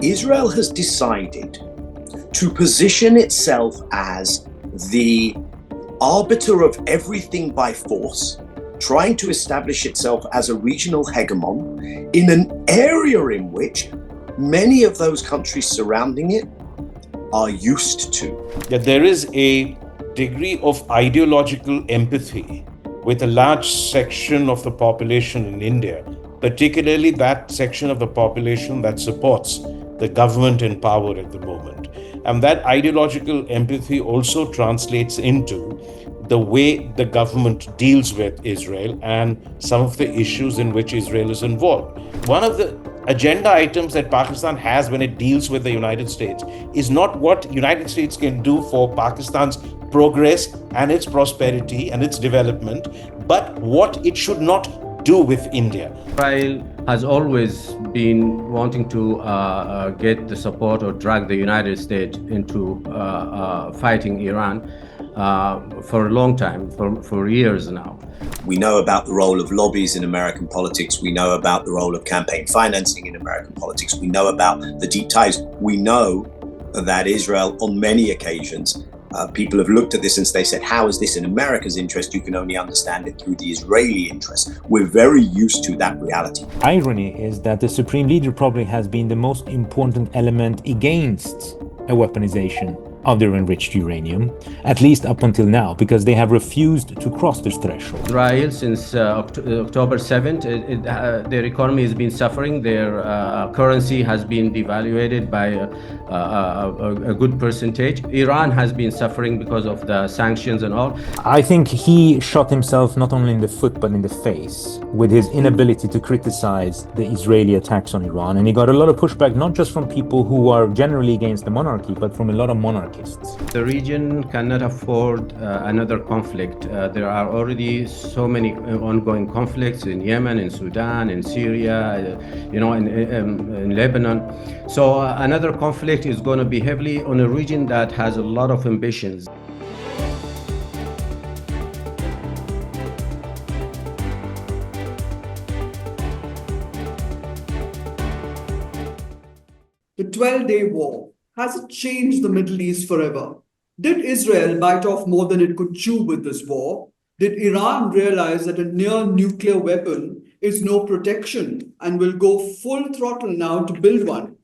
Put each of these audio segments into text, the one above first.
Israel has decided to position itself as the arbiter of everything by force, trying to establish itself as a regional hegemon in an area in which many of those countries surrounding it are used to. That there is a degree of ideological empathy with a large section of the population in India, particularly that section of the population that supports the government in power at the moment. And that ideological empathy also translates into the way the government deals with Israel and some of the issues in which Israel is involved. One of the agenda items that Pakistan has when it deals with the United States is not what United States can do for Pakistan's progress and its prosperity and its development, but what it should not do with India. Israel has always been wanting to get the support or drag the United States into fighting Iran for a long time, for years now. We know about the role of lobbies in American politics. We know about the role of campaign financing in American politics. We know about the deep ties. We know that Israel, on many occasions, people have looked at this and they said, how is this in America's interest? You can only understand it through the Israeli interest. We're very used to that reality. Irony is that the Supreme Leader probably has been the most important element against a weaponization of their enriched uranium, at least up until now, because they have refused to cross this threshold. Israel, since October 7th, their economy has been suffering. Their currency has been devaluated by a good percentage. Iran has been suffering because of the sanctions and all. I think he shot himself not only in the foot but in the face with his inability to criticize the Israeli attacks on Iran. And he got a lot of pushback, not just from people who are generally against the monarchy, but from a lot of monarchists. The region cannot afford another conflict. There are already so many ongoing conflicts in Yemen, in Sudan, in Syria, in Lebanon. So another conflict is going to be heavily on a region that has a lot of ambitions. The 12-day war, has it changed the Middle East forever? Did Israel bite off more than it could chew with this war? Did Iran realize that a near nuclear weapon is no protection and will go full throttle now to build one?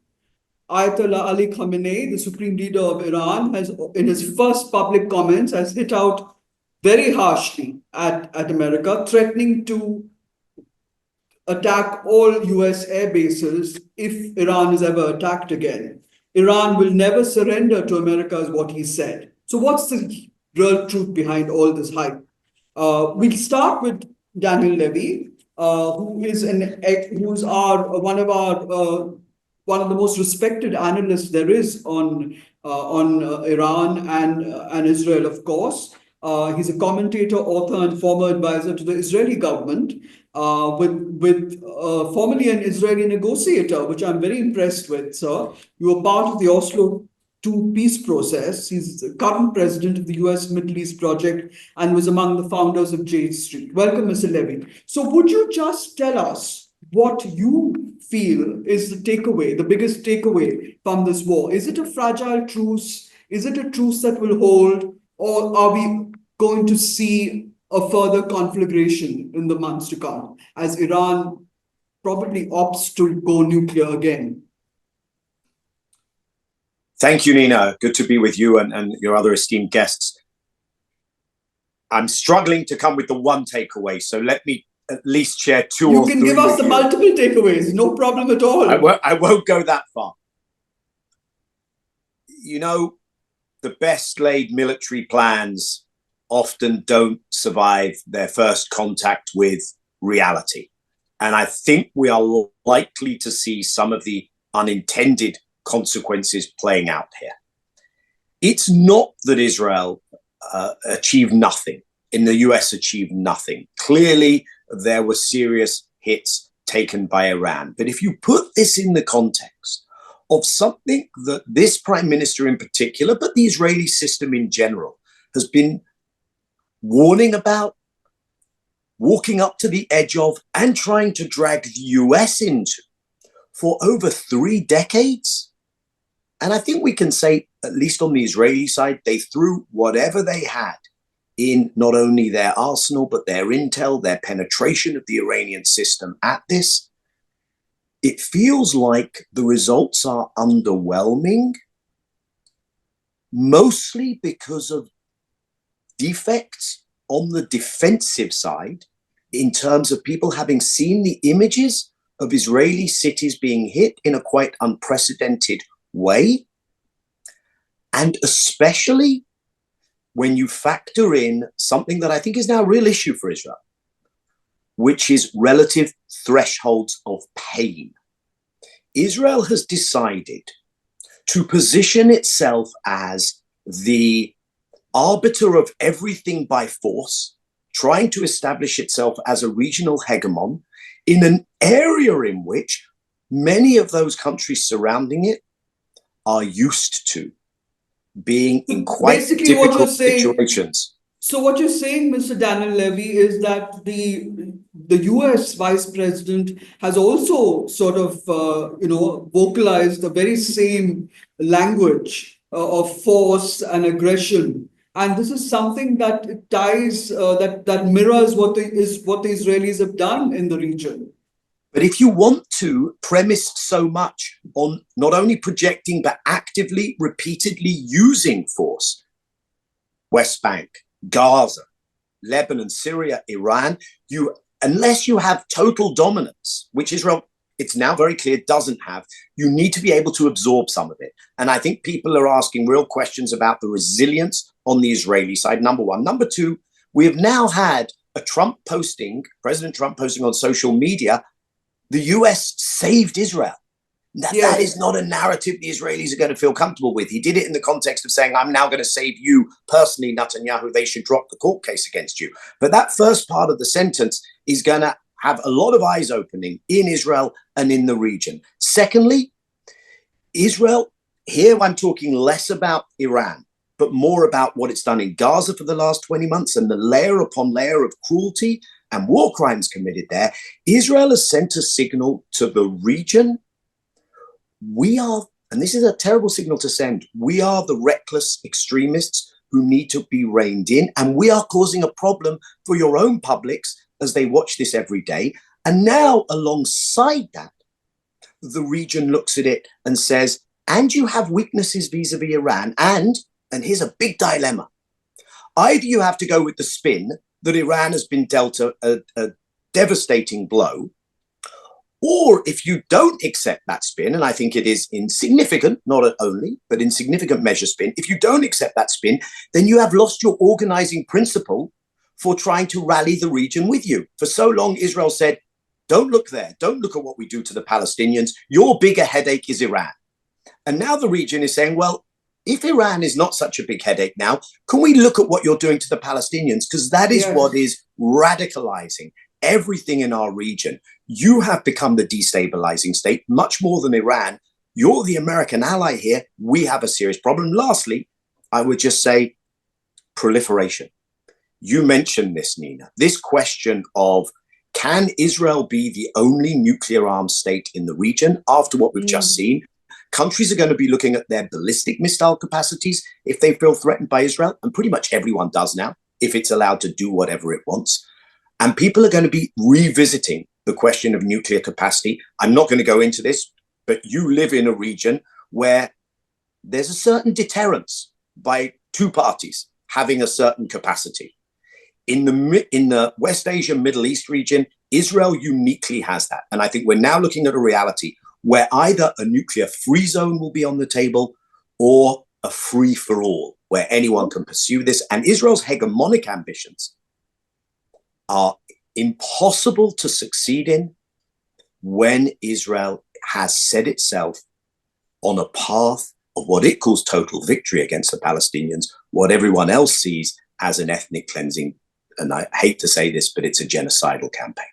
Ayatollah Ali Khamenei, the supreme leader of Iran, has, in his first public comments, has hit out very harshly at America, threatening to attack all US air bases if Iran is ever attacked again. Iran will never surrender to America, is what he said. So what's the real truth behind all this hype? We'll start with Daniel Levy, who's one of the most respected analysts there is on Iran and Israel, of course. He's a commentator, author, and former advisor to the Israeli government, with formerly an Israeli negotiator, which I'm very impressed with, sir. You were part of the Oslo II peace process. He's the current president of the US Middle East Project and was among the founders of Jade Street. Welcome, Mr. Levy. So would you just tell us what you feel is the takeaway, the biggest takeaway from this war? Is it a fragile truce? Is it a truce that will hold? Or are we going to see a further conflagration in the months to come as Iran probably opts to go nuclear again? Thank you, Nina. Good to be with you and your other esteemed guests. I'm struggling to come with the one takeaway, so let me at least share two or three. You can give us the multiple takeaways, no problem at all. I won't go that far. You know, the best laid military plans often don't survive their first contact with reality. And I think we are likely to see some of the unintended consequences playing out here. It's not that Israel achieved nothing, and the US achieved nothing. Clearly, there were serious hits taken by Iran. But if you put this in the context of something that this prime minister in particular, but the Israeli system in general, has been warning about, walking up to the edge of, and trying to drag the US into for over 3 decades. And I think we can say, at least on the Israeli side, they threw whatever they had in not only their arsenal, but their intel, their penetration of the Iranian system at this. It feels like the results are underwhelming, mostly because of defects on the defensive side, in terms of people having seen the images of Israeli cities being hit in a quite unprecedented way. And especially when you factor in something that I think is now a real issue for Israel, which is relative thresholds of pain. Israel has decided to position itself as the arbiter of everything by force, trying to establish itself as a regional hegemon in an area in which many of those countries surrounding it are used to being in quite Basically, difficult situations. So what you're saying, Mr. Daniel Levy, is that the US Vice President has also sort of vocalized the very same language of force and aggression, and this is something that ties that mirrors what the Israelis have done in the region. But if you want to premise so much on not only projecting, but actively, repeatedly using force, West Bank, Gaza, Lebanon, Syria, Iran, unless you have total dominance, which Israel, it's now very clear, doesn't have, you need to be able to absorb some of it. And I think people are asking real questions about the resilience on the Israeli side, number one. Number two, we have now had President Trump posting on social media, the US saved Israel. That is not a narrative the Israelis are going to feel comfortable with. He did it in the context of saying, I'm now going to save you personally, Netanyahu. They should drop the court case against you. But that first part of the sentence is going to have a lot of eyes opening in Israel and in the region. Secondly, Israel, here I'm talking less about Iran, but more about what it's done in Gaza for the last 20 months and the layer upon layer of cruelty and war crimes committed there. Israel has sent a signal to the region. We are, and this is a terrible signal to send, we are the reckless extremists who need to be reined in, and we are causing a problem for your own publics as they watch this every day. And now, alongside that, the region looks at it and says, and you have weaknesses vis-a-vis Iran, and here's a big dilemma. Either you have to go with the spin that Iran has been dealt a devastating blow, or if you don't accept that spin, and I think it is in significant, not only, but in significant measure spin, if you don't accept that spin, then you have lost your organizing principle for trying to rally the region with you. For so long, Israel said, don't look there. Don't look at what we do to the Palestinians. Your bigger headache is Iran. And now the region is saying, well, if Iran is not such a big headache now, can we look at what you're doing to the Palestinians? Because that is what is radicalizing everything in our region. You have become the destabilizing state, much more than Iran. You're the American ally here. We have a serious problem. Lastly, I would just say proliferation. You mentioned this, Nina, this question of, can Israel be the only nuclear armed state in the region after what we've just seen? Countries are going to be looking at their ballistic missile capacities if they feel threatened by Israel, and pretty much everyone does now, if it's allowed to do whatever it wants. And people are going to be revisiting the question of nuclear capacity. I'm not going to go into this, but you live in a region where there's a certain deterrence by two parties having a certain capacity. In the West Asia, Middle East region, Israel uniquely has that. And I think we're now looking at a reality where either a nuclear-free zone will be on the table or a free-for-all, where anyone can pursue this. And Israel's hegemonic ambitions are impossible to succeed in when Israel has set itself on a path of what it calls total victory against the Palestinians, what everyone else sees as an ethnic cleansing. And I hate to say this, but it's a genocidal campaign.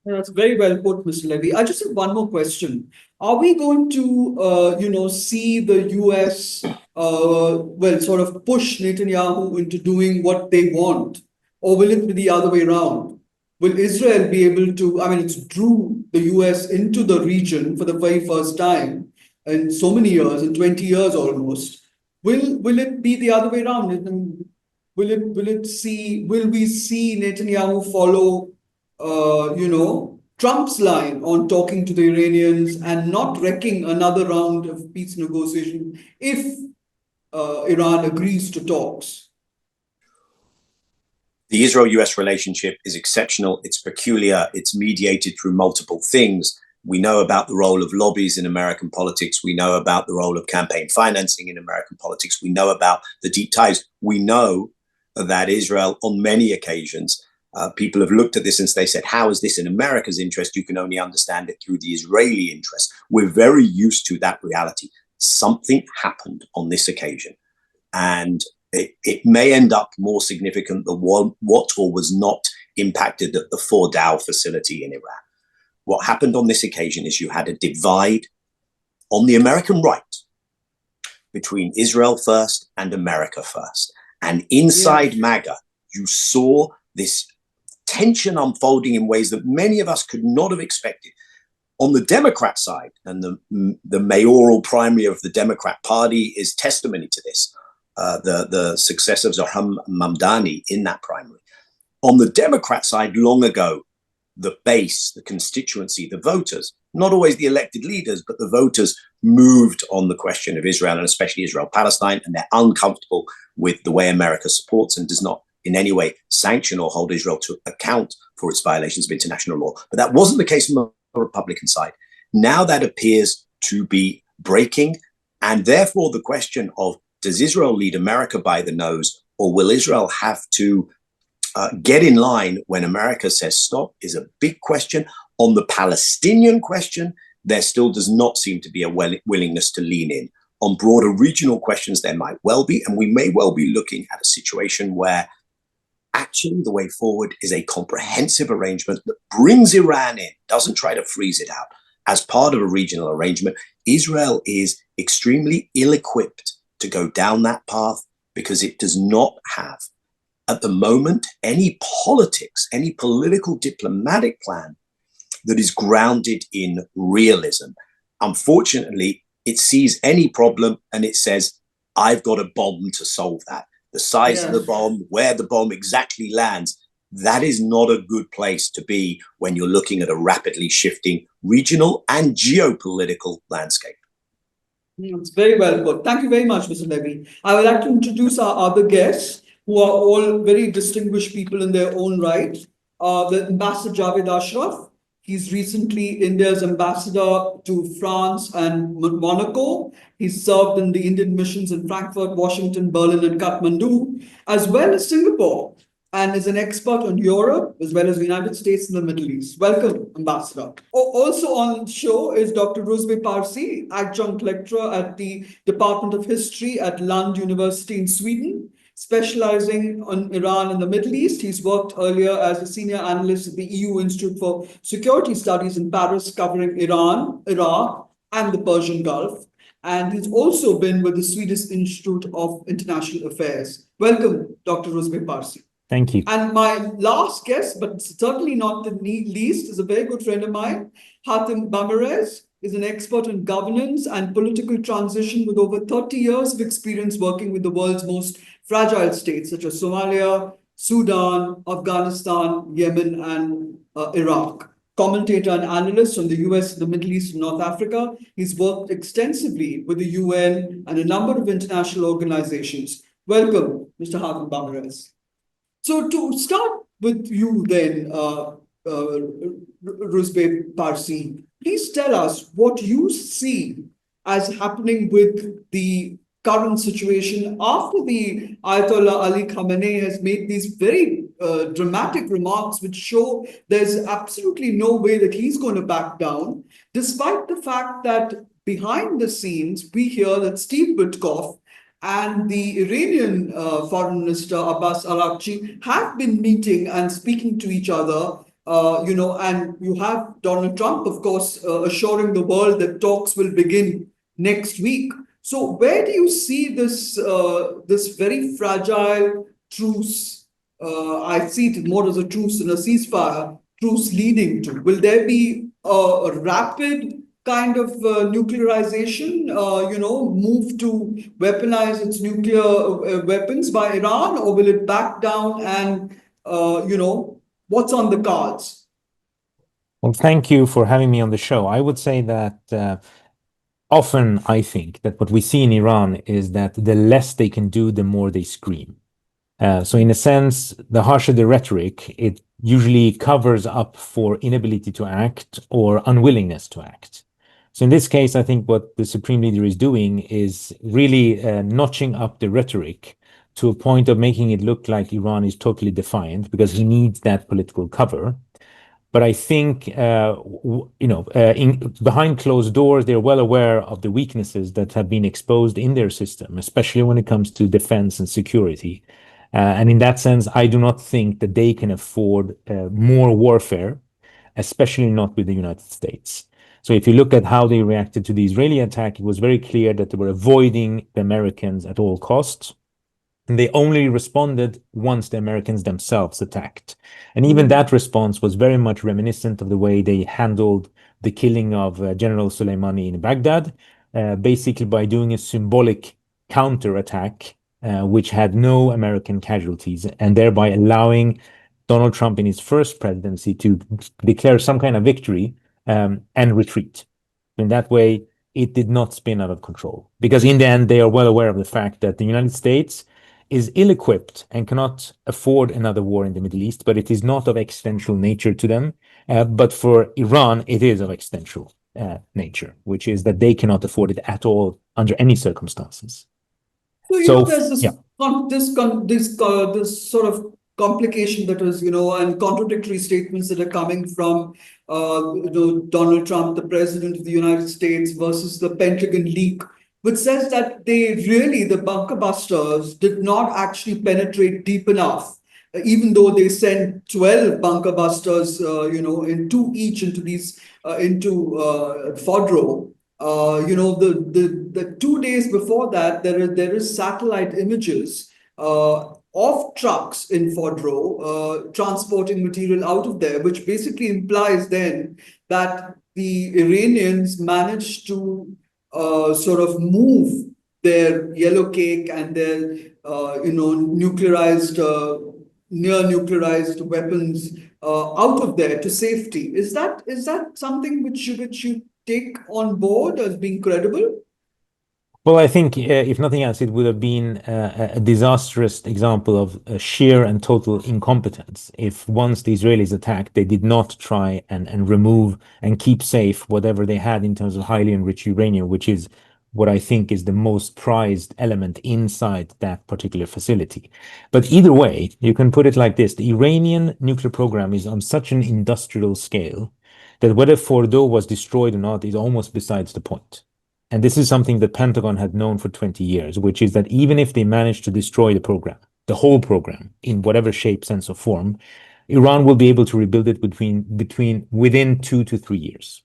That's very well put, Mr. Levy. I just have one more question. Are we going to, see the US, sort of push Netanyahu into doing what they want, or will it be the other way around? will Israel be able to, I mean, it's drew the US into the region for the very first time in so many years, in 20 years almost. Will it be the other way around? Will we see Netanyahu follow, Trump's line on talking to the Iranians and not wrecking another round of peace negotiation if Iran agrees to talks? The Israel-US relationship is exceptional. It's peculiar. It's mediated through multiple things. We know about the role of lobbies in American politics. We know about the role of campaign financing in American politics. We know about the deep ties. We know that Israel, on many occasions, people have looked at this and they said, how is this in America's interest? You can only understand it through the Israeli interest. We're very used to that reality. Something happened on this occasion, and it may end up more significant than what or was not impacted at the Fordow facility in Iran. What happened on this occasion is you had a divide on the American right between Israel first and America first. And inside MAGA, you saw this tension unfolding in ways that many of us could not have expected. On the Democrat side, and the mayoral primary of the Democrat Party is testimony to this, the success of Zohran Mamdani in that primary. On the Democrat side, long ago, the base, the constituency, the voters, not always the elected leaders, but the voters moved on the question of Israel, and especially Israel-Palestine, and they're uncomfortable with the way America supports and does not in any way sanction or hold Israel to account for its violations of international law. But that wasn't the case on the Republican side. Now that appears to be breaking, and therefore the question of, does Israel lead America by the nose, or will Israel have to get in line when America says stop, is a big question. On the Palestinian question, there still does not seem to be a willingness to lean in. On broader regional questions, there might well be, and we may well be looking at a situation where actually the way forward is a comprehensive arrangement that brings Iran in, doesn't try to freeze it out. As part of a regional arrangement, Israel is extremely ill-equipped to go down that path because it does not have, at the moment, any politics, any political diplomatic plan that is grounded in realism. Unfortunately, it sees any problem and it says, I've got a bomb to solve that. The size of the bomb, where the bomb exactly lands, that is not a good place to be when you're looking at a rapidly shifting regional and geopolitical landscape. It's very well put. Thank you very much, Mr. Levy. I would like to introduce our other guests, who are all very distinguished people in their own right. The Ambassador Jawed Ashraf. He's recently India's ambassador to France and Monaco. He's served in the Indian missions in Frankfurt, Washington, Berlin, and Kathmandu, as well as Singapore, and is an expert on Europe, as well as the United States and the Middle East. Welcome, Ambassador. Also on the show is Dr. Rusbe Parsi, adjunct lecturer at the Department of History at Lund University in Sweden, specializing on Iran and the Middle East. He's worked earlier as a senior analyst at the EU Institute for Security Studies in Paris, covering Iran, Iraq, and the Persian Gulf. And he's also been with the Swedish Institute of International Affairs. Welcome, Dr. Rusbe Parsi. Thank you. And my last guest, but certainly not the least, is a very good friend of mine. Hatem Bamirez is an expert in governance and political transition with over 30 years of experience working with the world's most fragile states, such as Somalia, Sudan, Afghanistan, Yemen, and Iraq. Commentator and analyst on the US, the Middle East, and North Africa. He's worked extensively with the UN and a number of international organizations. Welcome, Mr. Hatem Bamirez. So to start with you then, Rusbe Parsi, please tell us what you see as happening with the current situation after the Ayatollah Ali Khamenei has made these very dramatic remarks which show there's absolutely no way that he's going to back down, despite the fact that behind the scenes, we hear that Steve Witkoff and the Iranian Foreign Minister Abbas Araghchi have been meeting and speaking to each other, and you have Donald Trump, of course, assuring the world that talks will begin next week. So where do you see this very fragile truce I see it more as a truce and a ceasefire, truce leading to? Will there be a rapid kind of nuclearization, move to weaponize its nuclear weapons by Iran, or will it back down and, what's on the cards? Well, thank you for having me on the show. I would say that often I think that what we see in Iran is that the less they can do, the more they scream. So in a sense, the harsher the rhetoric, it usually covers up for inability to act or unwillingness to act. So in this case, I think what the Supreme Leader is doing is really notching up the rhetoric to a point of making it look like Iran is totally defiant because he needs that political cover. But I think, behind closed doors, they're well aware of the weaknesses that have been exposed in their system, especially when it comes to defense and security. And in that sense, I do not think that they can afford more warfare, especially not with the United States. So if you look at how they reacted to the Israeli attack, it was very clear that they were avoiding the Americans at all costs. And they only responded once the Americans themselves attacked. And even that response was very much reminiscent of the way they handled the killing of General Soleimani in Baghdad, basically by doing a symbolic counterattack, which had no American casualties, and thereby allowing Donald Trump in his first presidency to declare some kind of victory and retreat. In that way, it did not spin out of control. Because in the end, they are well aware of the fact that the United States is ill-equipped and cannot afford another war in the Middle East, but it is not of existential nature to them. But for Iran, it is of existential nature, which is that they cannot afford it at all under any circumstances. So, there's this sort of complication that is, and contradictory statements that are coming from, Donald Trump, the president of the United States, versus the Pentagon leak, which says that the bunker busters did not actually penetrate deep enough, even though they sent 12 bunker busters, into Fordow. The 2 days before that, there is satellite images of trucks in Fordow transporting material out of there, which basically implies then that the Iranians managed to sort of move their yellow cake and their near nuclearized weapons out of there to safety. Is that something which you take on board as being credible? Well, I think if nothing else, it would have been a disastrous example of sheer and total incompetence if once the Israelis attacked, they did not try and remove and keep safe whatever they had in terms of highly enriched uranium, which is what I think is the most prized element inside that particular facility. But either way, you can put it like this. The Iranian nuclear program is on such an industrial scale that whether Fordow was destroyed or not is almost besides the point. And this is something that Pentagon had known for 20 years, which is that even if they manage to destroy the program, the whole program, in whatever shape, sense, or form, Iran will be able to rebuild it within 2 to 3 years.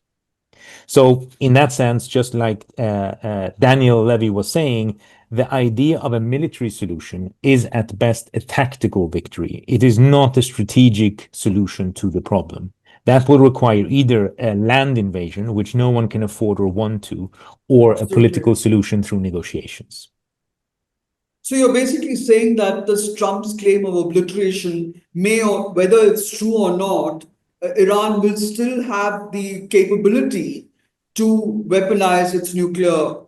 So in that sense, just like Daniel Levy was saying, the idea of a military solution is at best a tactical victory. It is not a strategic solution to the problem. That will require either a land invasion, which no one can afford or want to, or a political solution through negotiations. So you're basically saying that this Trump's claim of obliteration or whether it's true or not, Iran will still have the capability to weaponize its nuclear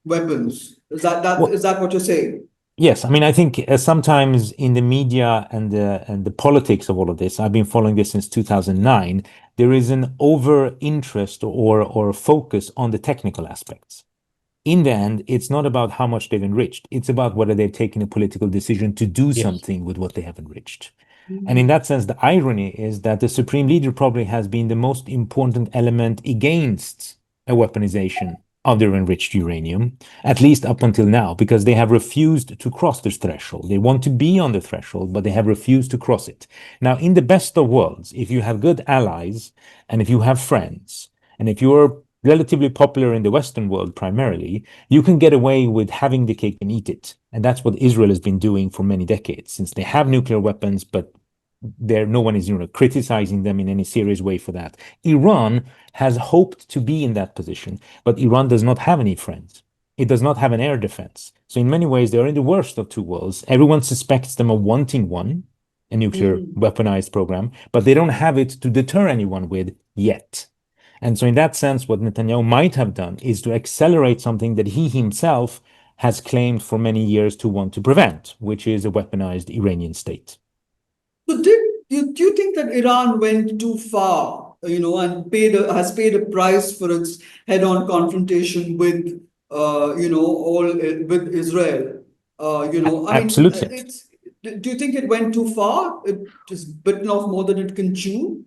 weapons. Is that what you're saying? Yes, I mean, I think sometimes in the media and the politics of all of this, I've been following this since 2009, there is an over interest or focus on the technical aspects. In the end, it's not about how much they've enriched. It's about whether they've taken a political decision to do something with what they have enriched. And in that sense, the irony is that the Supreme Leader probably has been the most important element against a weaponization of their enriched uranium, at least up until now, because they have refused to cross this threshold. They want to be on the threshold, but they have refused to cross it. Now, in the best of worlds, if you have good allies and if you have friends, and if you're relatively popular in the Western world primarily, you can get away with having the cake and eat it. And that's what Israel has been doing for many decades, since they have nuclear weapons, but no one is criticizing them in any serious way for that. Iran has hoped to be in that position, but Iran does not have any friends. It does not have an air defense. So in many ways, they are in the worst of two worlds. Everyone suspects them of wanting one, a nuclear weaponized program, but they don't have it to deter anyone with yet. And so in that sense, what Netanyahu might have done is to accelerate something that he himself has claimed for many years to want to prevent, which is a weaponized Iranian state. So do you think that Iran went too far, and has paid a price for its head-on confrontation with, with Israel? Absolutely. Do you think it went too far? It just bitten off more than it can chew?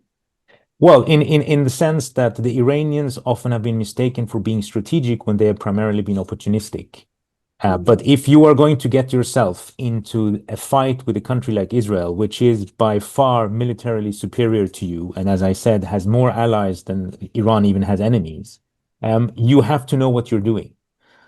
Well, in the sense that the Iranians often have been mistaken for being strategic when they have primarily been opportunistic. But if you are going to get yourself into a fight with a country like Israel, which is by far militarily superior to you, and as I said, has more allies than Iran even has enemies, you have to know what you're doing.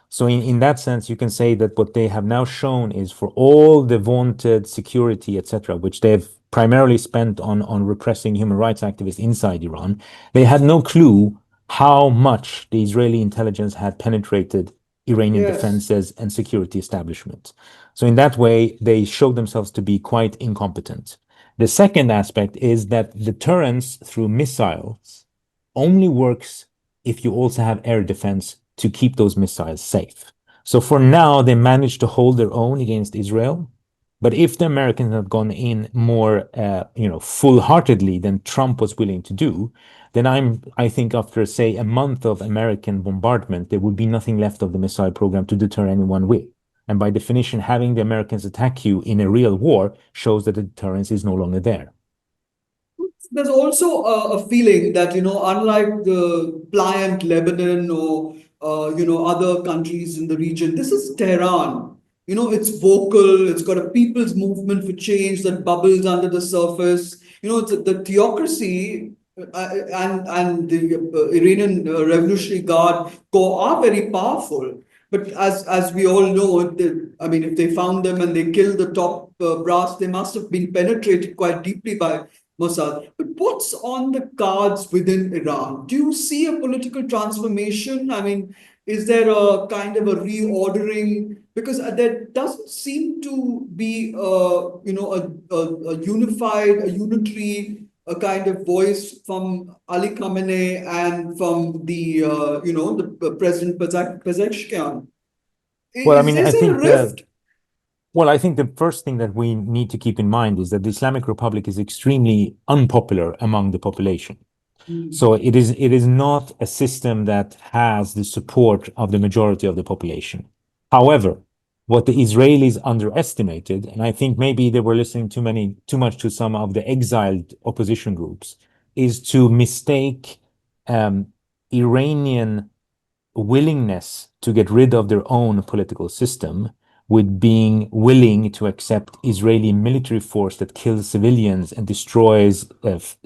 So in that sense, you can say that what they have now shown is for all the vaunted security, etc., which they've primarily spent on repressing human rights activists inside Iran, they had no clue how much the Israeli intelligence had penetrated Iranian defenses and security establishments. So in that way, they showed themselves to be quite incompetent. The second aspect is that deterrence through missiles only works if you also have air defense to keep those missiles safe. So for now, they managed to hold their own against Israel. But if the Americans had gone in more, full-heartedly than Trump was willing to do, then I think after, say, a month of American bombardment, there would be nothing left of the missile program to deter anyone with. And by definition, having the Americans attack you in a real war shows that the deterrence is no longer there. There's also a feeling that, unlike the pliant Lebanon or, other countries in the region, this is Tehran. It's vocal, it's got a people's movement for change that bubbles under the surface. It's the theocracy and the Iranian Revolutionary Guard Corps are very powerful. But as we all know, if they found them and they killed the top brass, they must have been penetrated quite deeply by Mossad. But what's on the cards within Iran? Do you see a political transformation? Is there a kind of a reordering? Because there doesn't seem to be a unified, a unitary, a kind of voice from Ali Khamenei and from the President Pezeshkian. Is there a rift? Well, I think the first thing that we need to keep in mind is that the Islamic Republic is extremely unpopular among the population. So it is not a system that has the support of the majority of the population. However, what the Israelis underestimated, and I think maybe they were listening too much to some of the exiled opposition groups, is to mistake Iranian willingness to get rid of their own political system with being willing to accept Israeli military force that kills civilians and destroys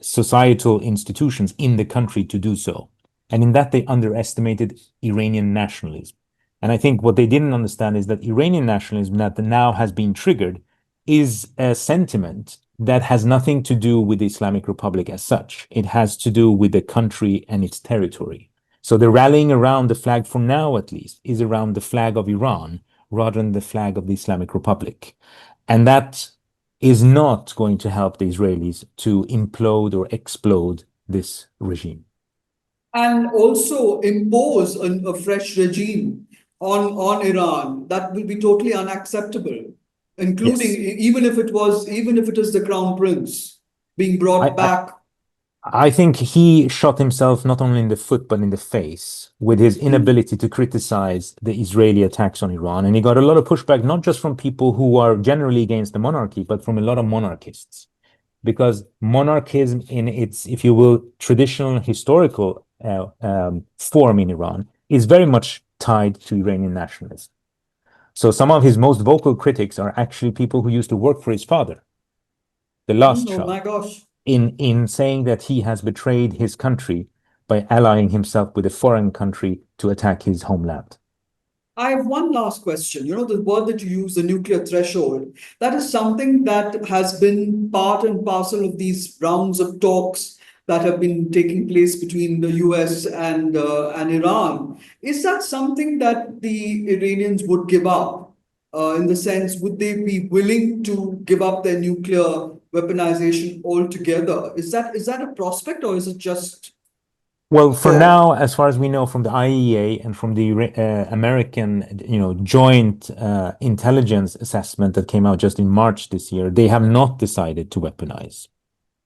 societal institutions in the country to do so. And in that, they underestimated Iranian nationalism. And I think what they didn't understand is that Iranian nationalism that now has been triggered is a sentiment that has nothing to do with the Islamic Republic as such. It has to do with the country and its territory. So the rallying around the flag, for now at least, is around the flag of Iran rather than the flag of the Islamic Republic. And that is not going to help the Israelis to implode or explode this regime. And also impose a fresh regime on Iran that will be totally unacceptable, including even if it is the crown prince being brought back. I think he shot himself not only in the foot, but in the face with his inability to criticize the Israeli attacks on Iran. And he got a lot of pushback, not just from people who are generally against the monarchy, but from a lot of monarchists. Because monarchism in its, if you will, traditional historical form in Iran is very much tied to Iranian nationalism. So some of his most vocal critics are actually people who used to work for his father, the last Shah. Oh my gosh. In saying that he has betrayed his country by allying himself with a foreign country to attack his homeland. I have one last question. You know, the word that you use, the nuclear threshold, that is something that has been part and parcel of these rounds of talks that have been taking place between the US and Iran. Is that something that the Iranians would give up? In the sense, would they be willing to give up their nuclear weaponization altogether? Is that a prospect, or is it just Well, for talk? now, as far as we know from the IEA and from the American, joint intelligence assessment that came out just in March this year, they have not decided to weaponize.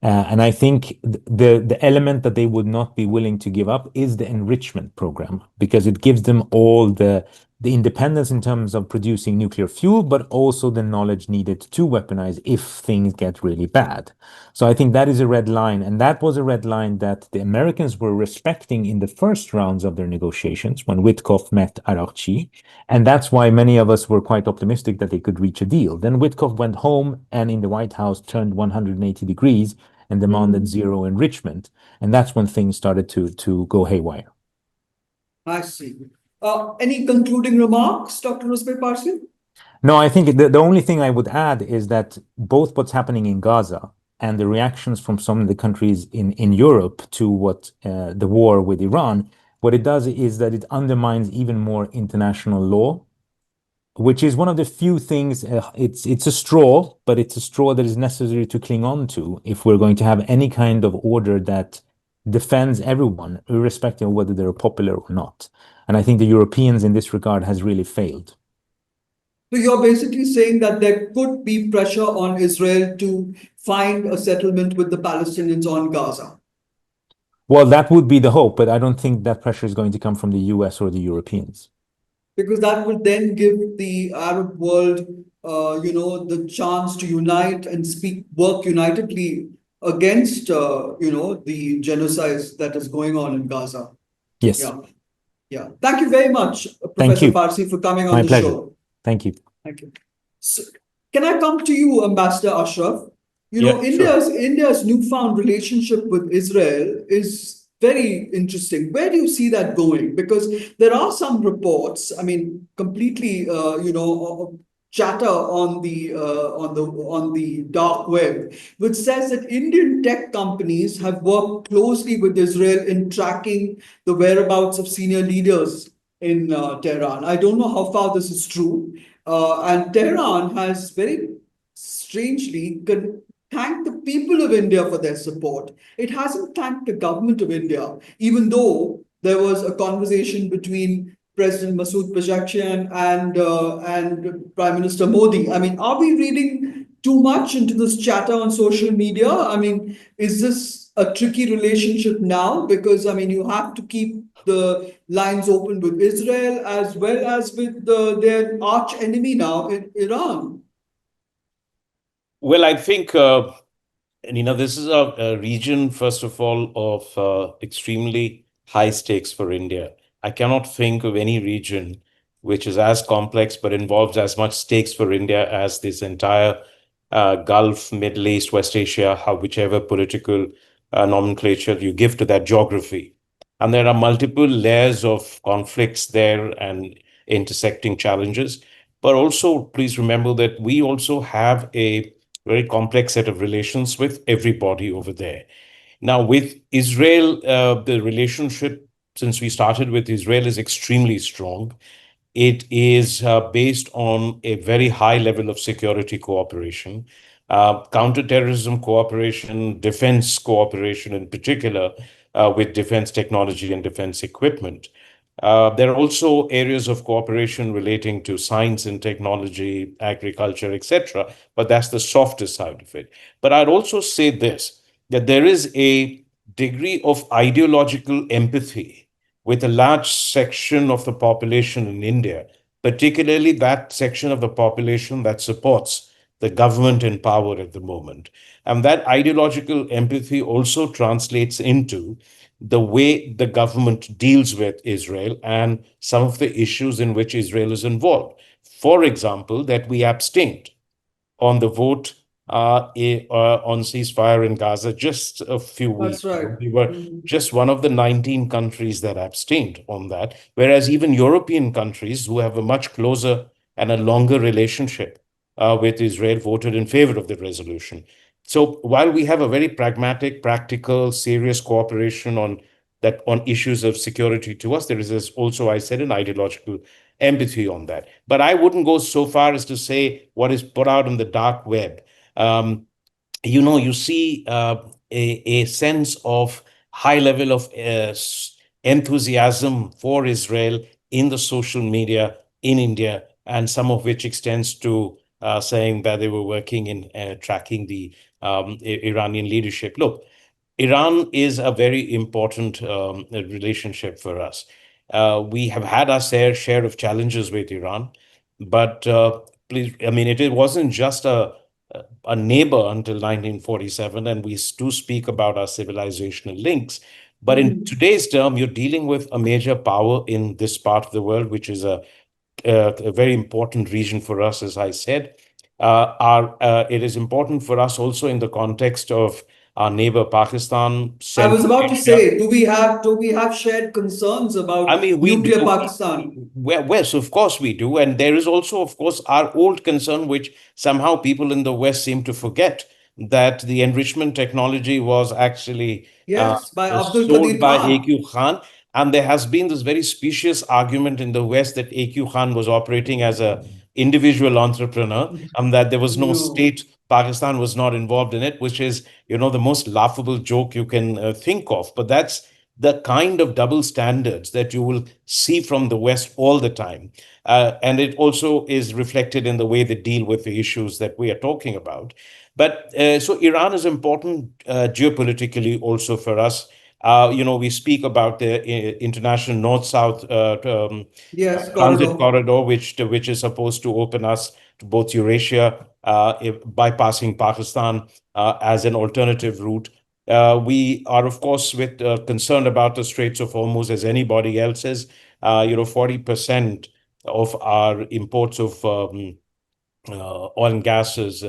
And I think the element that they would not be willing to give up is the enrichment program, because it gives them all the independence in terms of producing nuclear fuel, but also the knowledge needed to weaponize if things get really bad. So I think that is a red line. And that was a red line that the Americans were respecting in the first rounds of their negotiations when Witkoff met Araghchi. And that's why many of us were quite optimistic that they could reach a deal. Then Witkoff went home and in the White House turned 180 degrees and demanded zero enrichment. And that's when things started to go haywire. I see. Any concluding remarks, Dr. Rusbeh Parsi? No, I think the only thing I would add is that both what's happening in Gaza and the reactions from some of the countries in Europe to what the war with Iran, what it does is that it undermines even more international law, which is one of the few things, it's a straw, but it's a straw that is necessary to cling on to if we're going to have any kind of order that defends everyone, irrespective of whether they're popular or not. And I think the Europeans in this regard has really failed. So you're basically saying that there could be pressure on Israel to find a settlement with the Palestinians on Gaza. Well, that would be the hope, but I don't think that pressure is going to come from the US or the Europeans. Because that would then give the Arab world, the chance to unite and work unitedly against, the genocide that is going on in Gaza. Yes. Yeah. Yeah. Thank you very much, Thank Professor you. Parsi, for coming on My the pleasure. show. Thank you. Thank you. So, can I come to you, Ambassador Ashraf? Yeah, India's newfound relationship with Israel is very interesting. Where do you see that going? Because there are some reports, I mean, completely, chatter on the dark web, which says that Indian tech companies have worked closely with Israel in tracking the whereabouts of senior leaders in Tehran. I don't know how far this is true. And Tehran has very strangely thanked the people of India for their support. It hasn't thanked the government of India, even though there was a conversation between President Masood Pezeshkian and Prime Minister Modi. I mean, are we reading too much into this chatter on social media? I mean, is this a tricky relationship now? Because, I mean, you have to keep the lines open with Israel as well as with their arch enemy now in Iran. Well, I think, this is a region, first of all, of extremely high stakes for India. I cannot think of any region which is as complex but involves as much stakes for India as this entire Gulf, Middle East, West Asia, whichever political nomenclature you give to that geography. And there are multiple layers of conflicts there and intersecting challenges. But also, please remember that we also have a very complex set of relations with everybody over there. Now, with Israel, the relationship, since we started with Israel, is extremely strong. It is based on a very high level of security cooperation, counterterrorism cooperation, defense cooperation in particular, with defense technology and defense equipment. There are also areas of cooperation relating to science and technology, agriculture, etc. But that's the softer side of it. But I'd also say this, that there is a degree of ideological empathy with a large section of the population in India, particularly that section of the population that supports the government in power at the moment. And that ideological empathy also translates into the way the government deals with Israel and some of the issues in which Israel is involved. For example, that we abstained on the vote on ceasefire in Gaza just a few weeks That's right. ago. We were just one of the 19 countries that abstained on that, whereas even European countries who have a much closer and a longer relationship with Israel voted in favor of the resolution. So while we have a very pragmatic, practical, serious cooperation on issues of security to us, there is also, I said, an ideological empathy on that. But I wouldn't go so far as to say what is put out on the dark web. Um, you see a sense of high level of enthusiasm for Israel in the social media in India, and some of which extends to saying that they were working in tracking the Iranian leadership. Look, Iran is a very important relationship for us. We have had our share of challenges with Iran, but please, I mean, it wasn't just a neighbor until 1947, and we do speak about our civilizational links. But in today's term, you're dealing with a major power in this part of the world, which is a very important region for us, as I said. It is important for us also in the context of our neighbor Pakistan, I was Central about to Asia. say, do we have shared concerns about I mean, we nuclear do. Pakistan? Yes, of course we do. And there is also, of course, our old concern, which somehow people in the West seem to forget, that the enrichment technology was actually Yes, by Abdul sold Qadir by Khan. AQ Khan. And there has been this very specious argument in the West that AQ Khan was operating as a individual entrepreneur and that there was no No. state. Pakistan was not involved in it, which is, the most laughable joke you can think of. But that's the kind of double standards that you will see from the West all the time. And it also is reflected in the way they deal with the issues that we are talking about. But so Iran is important geopolitically also for us. We speak about the international north-south Yes, transit corridor. corridor, which is supposed to open us to both Eurasia, bypassing Pakistan as an alternative route. We are, of course, concerned about the Straits of Hormuz as anybody else is. 40% of our imports of oil and gas is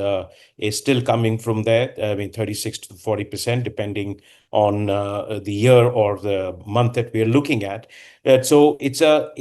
still coming from there. I mean, 36 to 40%, depending on the year or the month that we are looking at. So it's a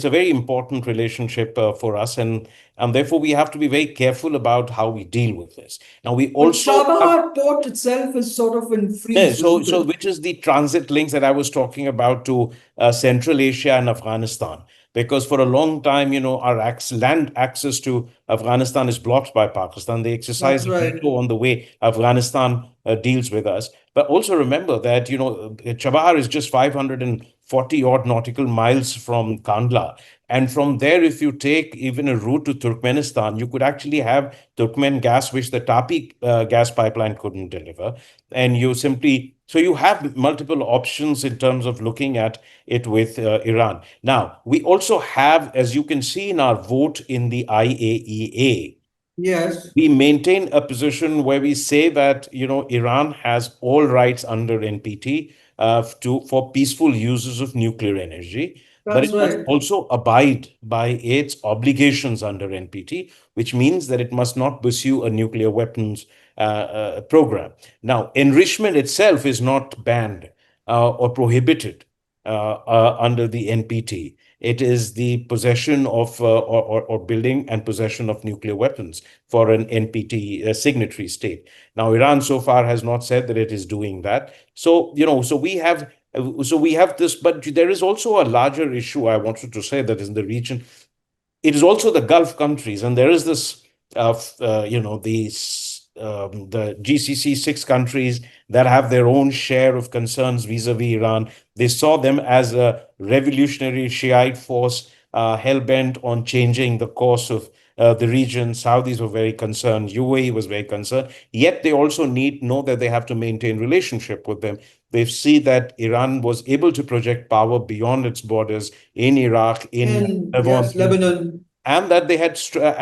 very important relationship for us, and therefore we have to be very careful about how we deal with this. Now we But also have. Chabahar port itself is sort of in Yeah, freeze, so isn't so it? which is the transit links that I was talking about to Central Asia and Afghanistan? Because for a long time, our land access to Afghanistan is blocked by Pakistan. They exercise That's a right. veto on the way Afghanistan deals with us. But also remember that, Chabahar is just 540 odd nautical miles from Kandla. And from there, if you take even a route to Turkmenistan, you could actually have Turkmen gas, which the Tapi gas pipeline couldn't deliver. And you have multiple options in terms of looking at it with Iran. Now, we also have, as you can see in our vote in the IAEA, Yes, we maintain a position where we say that Iran has all rights under NPT for peaceful uses of nuclear energy, but that's it must right. also abide by its obligations under NPT, which means that it must not pursue a nuclear weapons program. Now, enrichment itself is not banned or prohibited under the NPT. It is the possession of or building and possession of nuclear weapons for an NPT signatory state. Now, Iran so far has not said that it is doing that. So we have this, but there is also a larger issue I wanted to say that is in the region. It is also the Gulf countries, and there is this, the GCC six countries that have their own share of concerns vis-a-vis Iran. They saw them as a revolutionary Shiite force hell bent on changing the course of the region. Saudis were very concerned. UAE was very concerned. Yet they also know that they have to maintain relationship with them. They see that Iran was able to project power beyond its borders in Iraq, in And Lebanon, yes, Lebanon, and that they had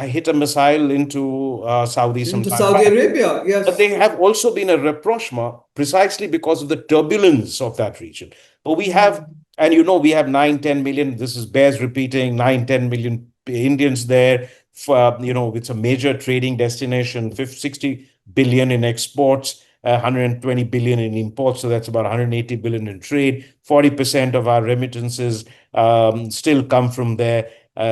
hit a missile into Saudi some into time Saudi back. Arabia. But Yes. they have also been a rapprochement precisely because of the turbulence of that region. But we have, Mm. and we have 9, 10 million, this is bears repeating, 9, 10 million Indians there. It's a major trading destination. 60 billion in exports, 120 billion in imports. So that's about 180 billion in trade. 40% of our remittances still come from there.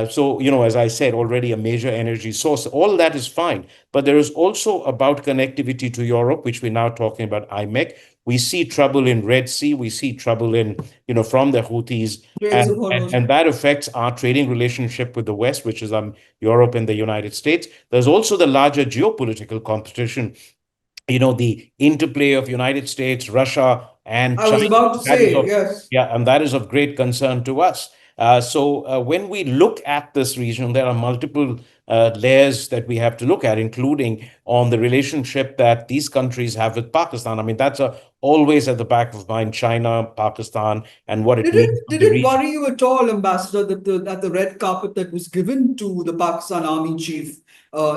So, as I said, already a major energy source. All that is fine. But there is also about connectivity to Europe, which we're now talking about IMEC. We see trouble in Red Sea. We see trouble in, from the Houthis. And that affects our trading relationship with the West, which is Europe and the United States. There's also the larger geopolitical competition, the interplay of United States, Russia, and I was China. about to say, yes. Yeah, and that is of great concern to us. So when we look at this region, there are multiple layers that we have to look at, including on the relationship that these countries have with Pakistan. I mean, that's always at the back of mind, China, Pakistan, and what it means for Did the it region. worry you at all, Ambassador, that the red carpet that was given to the Pakistan army chief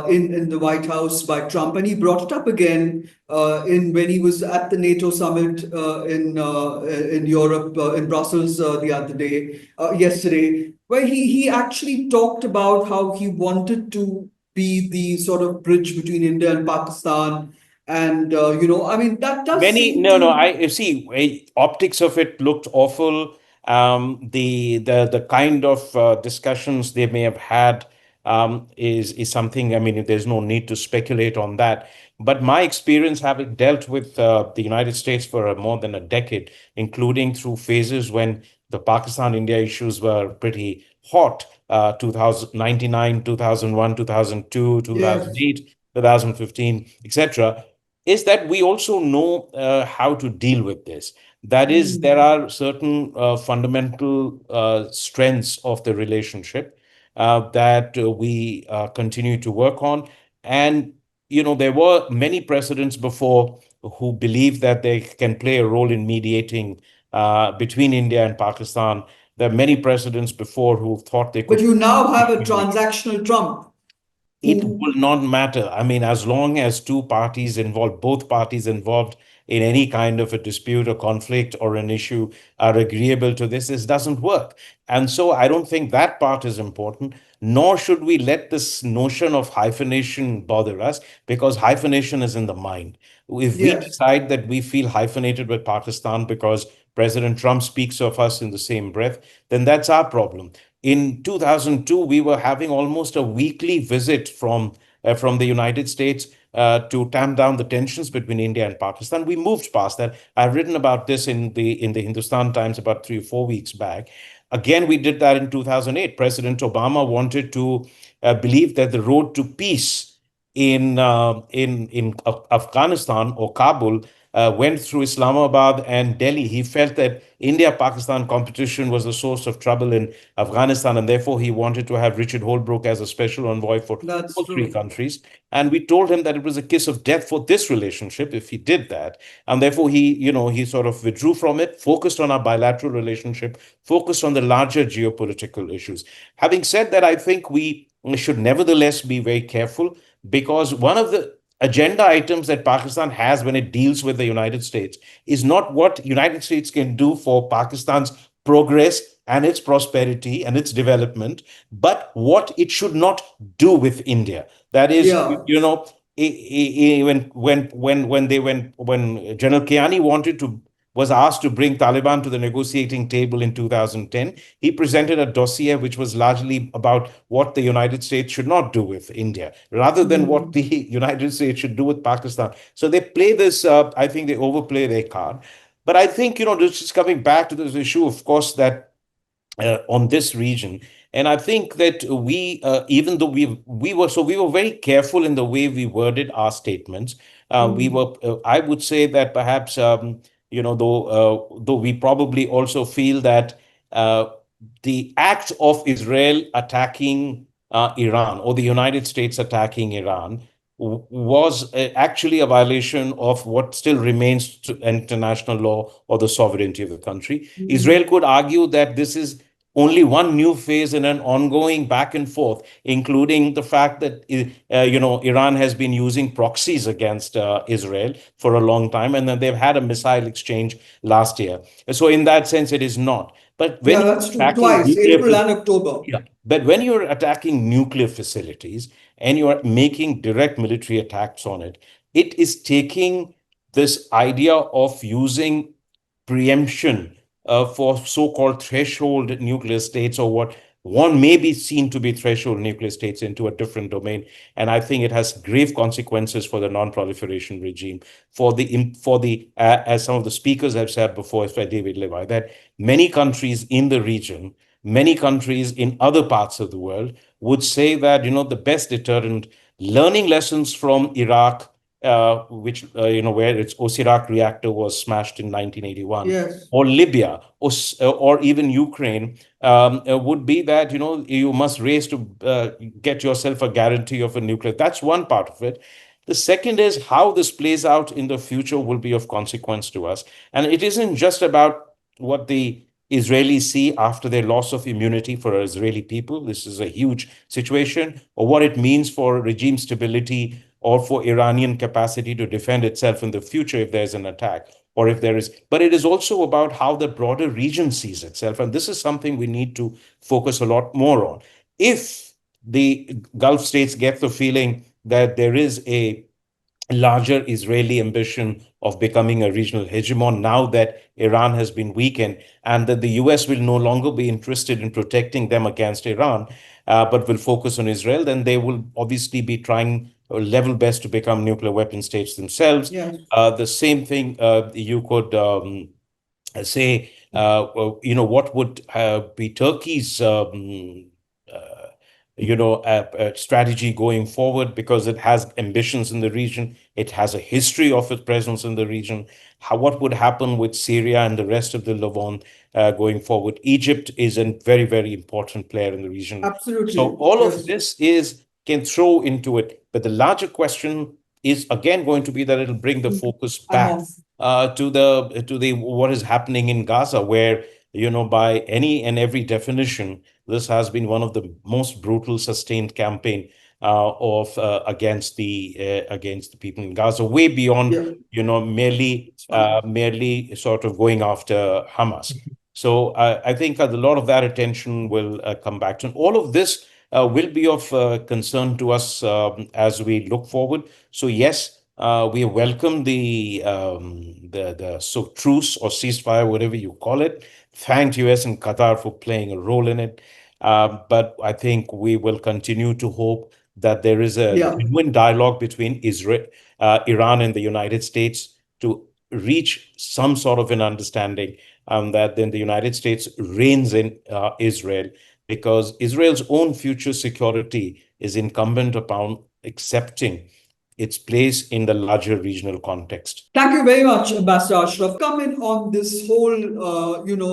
in the White House by Trump, and he brought it up again when he was at the NATO summit in Europe, in Brussels the other day, yesterday, where he actually talked about how he wanted to be the sort of bridge between India and Pakistan. And I mean, that does seem to. I see. Optics of it looked awful. The kind of discussions they may have had is something. I mean, there's no need to speculate on that. But my experience, having dealt with the United States for more than a decade, including through phases when the Pakistan-India issues were pretty hot, 2099, 2001, 2002, 2008, 2015, etc., is that we also know how to deal with this. That is, there are certain fundamental strengths of the relationship that we continue to work on. And, there were many precedents before who believe that they can play a role in mediating between India and Pakistan. There are many precedents before who thought they could. But you now have a transactional Trump. It will not matter. I mean, as long as both parties involved in any kind of a dispute or conflict or an issue are agreeable to this doesn't work. And so I don't think that part is important, nor should we let this notion of hyphenation bother us, because hyphenation is in the mind. If we decide that we feel hyphenated with Pakistan because President Trump speaks of us in the same breath, then that's our problem. In 2002, we were having almost a weekly visit from the United States to tamp down the tensions between India and Pakistan. We moved past that. I've written about this in the Hindustan Times about 3 or 4 weeks back. Again, we did that in 2008. President Obama wanted to believe that the road to peace in Afghanistan or Kabul went through Islamabad and Delhi. He felt that India-Pakistan competition was the source of trouble in Afghanistan, and therefore he wanted to have Richard Holbrooke as a special envoy for all three countries. And we told him that it was a kiss of death for this relationship if he did that. And therefore he sort of withdrew from it, focused on our bilateral relationship, focused on the larger geopolitical issues. Having said that, I think we should nevertheless be very careful, because one of the agenda items that Pakistan has when it deals with the United States is not what United States can do for Pakistan's progress and its prosperity and its development, but what it should not do with India. That is, when General Kiani was asked to bring Taliban to the negotiating table in 2010, he presented a dossier which was largely about what the United States should not do with India, rather than what the United States should do with Pakistan. So they play this, I think they overplay their card. But I think, this is coming back to this issue, of course, that on this region. And I think that even though we were very careful in the way we worded our statements. I would say that perhaps, though we probably also feel that the act of Israel attacking Iran, or the United States attacking Iran, was actually a violation of what still remains to international law or the sovereignty of the country. Israel could argue that this is only one new phase in an ongoing back and forth, including the fact that Iran has been using proxies against Israel for a long time, and then they've had a missile exchange last year. So in that sense, it is not. But when that's true. Twice, April and October. Yeah. But when you're attacking nuclear facilities and you're making direct military attacks on it, it is taking this idea of using preemption for so-called threshold nuclear states, or what one may be seen to be threshold nuclear states, into a different domain. And I think it has grave consequences for the non-proliferation regime, as some of the speakers have said before, especially David Levy, that many countries in the region, many countries in other parts of the world would say that, the best deterrent, learning lessons from Iraq, where its Osirak reactor was smashed in 1981, Yes. or Libya, or even Ukraine, would be that, you must race to get yourself a guarantee of a nuclear. That's one part of it. The second is how this plays out in the future will be of consequence to us. And it isn't just about what the Israelis see after their loss of immunity for Israeli people. This is a huge situation, or what it means for regime stability or for Iranian capacity to defend itself in the future if there's an attack, or if there is. But it is also about how the broader region sees itself. And this is something we need to focus a lot more on. If the Gulf states get the feeling that there is a larger Israeli ambition of becoming a regional hegemon now that Iran has been weakened, and that the US will no longer be interested in protecting them against Iran, but will focus on Israel, then they will obviously be trying level best to become nuclear weapon states themselves. Yes. The same thing you could say, what would be Turkey's strategy going forward, because it has ambitions in the region. It has a history of its presence in the region. What would happen with Syria and the rest of the Levant going forward? Egypt is a very, very important player in the region. Absolutely. So all Yes. of this can throw into it. But the larger question is again going to be that it'll bring the focus back to the what is happening in Gaza, where, by any and every definition, this has been one of the most brutal, sustained campaign against the people in Gaza, way beyond merely sort of going after Hamas. So I think a lot of that attention will come back to, and all of this will be of concern to us as we look forward. So yes, we welcome the truce or ceasefire, whatever you call it. Thank US and Qatar for playing a role in it. But I think we will continue to hope that there is a genuine dialogue between Iran and the United States to reach some sort of an understanding, that then the United States reins in Israel, because Israel's own future security is incumbent upon accepting its place in the larger regional context. Thank you very much, Ambassador Ashraf. Come in on this whole,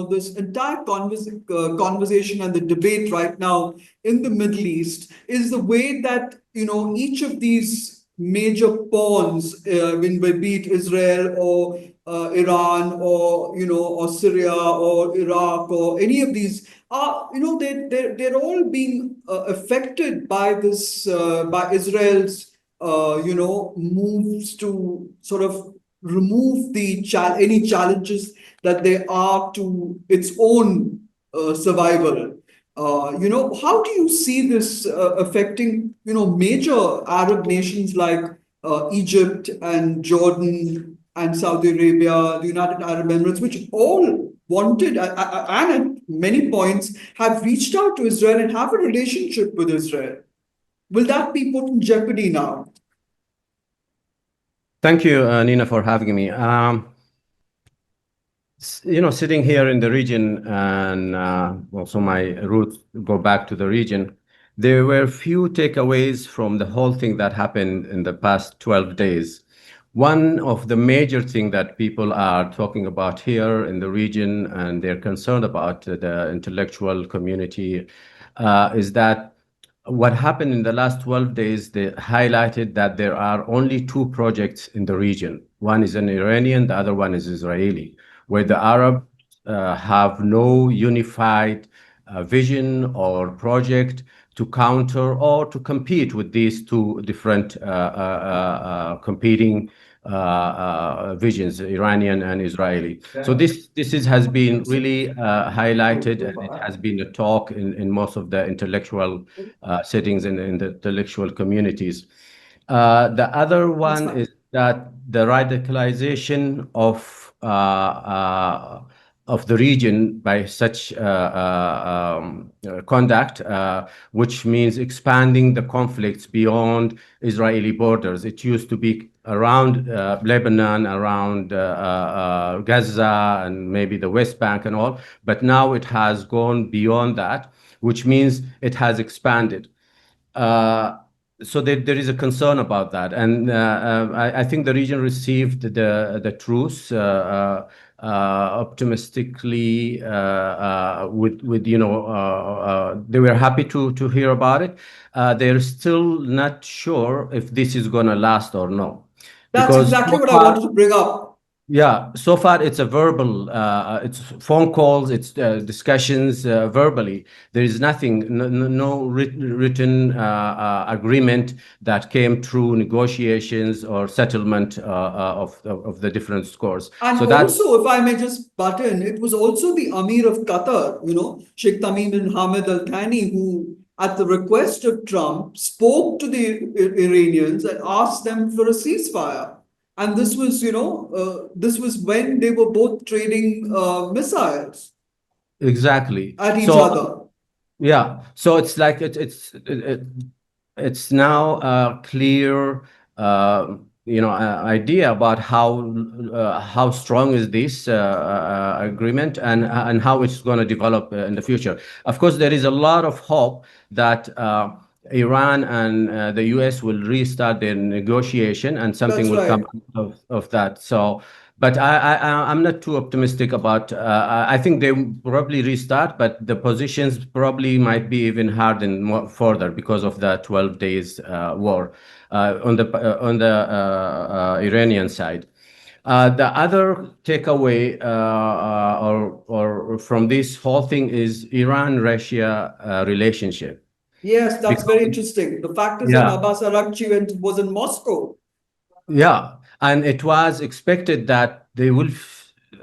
this entire conversation and the debate right now in the Middle East is the way that, each of these major pawns, be it Israel or Iran or Syria or Iraq or any of these, they're all being affected by this, by Israel's moves to sort of remove any challenges that there are to its own survival. How do you see this affecting, major Arab nations like Egypt and Jordan and Saudi Arabia, the United Arab Emirates, which all wanted and at many points have reached out to Israel and have a relationship with Israel? Will that be put in jeopardy now? Thank you, Nina, for having me. Sitting here in the region, and also my roots go back to the region, there were few takeaways from the whole thing that happened in the past 12 days. One of the major things that people are talking about here in the region, and they're concerned about the intellectual community, is that what happened in the last 12 days, they highlighted that there are only two projects in the region. One is an Iranian, the other one is Israeli, where the Arabs have no unified vision or project to counter or to compete with these two different competing visions, Iranian and Israeli. So this has been really highlighted, and it has been a talk in most of the intellectual settings and in the intellectual communities. The other one is that the radicalization of the region by such conduct, which means expanding the conflicts beyond Israeli borders. It used to be around Lebanon, around Gaza, and maybe the West Bank and all, but now it has gone beyond that, which means it has expanded. So there is a concern about that, and I think the region received the truce optimistically. With they were happy to hear about it. They're still not sure if this is going to last or no. That's exactly what I wanted to bring up. Yeah, so far it's a verbal, it's phone calls, it's discussions verbally. There is nothing, no written agreement that came through negotiations or settlement of the different scores. And so also, if I may just butt in, it was also the Amir of Qatar, Sheikh Tamim bin Hamad Al Thani, who, at the request of Trump, spoke to the Iranians and asked them for a ceasefire. And this was, this was when they were both trading missiles. Exactly. At each other. Yeah. So it's like it's now clear, idea about how strong is this agreement and how it's going to develop in the future. Of course, there is a lot of hope that Iran and the US will restart their negotiation and something will come out of that. So, but I'm not too optimistic about. I think they will probably restart, but the positions probably might be even hardened more further because of the 12 days war on the Iranian side. The other takeaway or from this whole thing is Iran-Russia relationship. Yes, that's very interesting. The fact is that Abbas Araghchi was in Moscow. Yeah, and it was expected that they will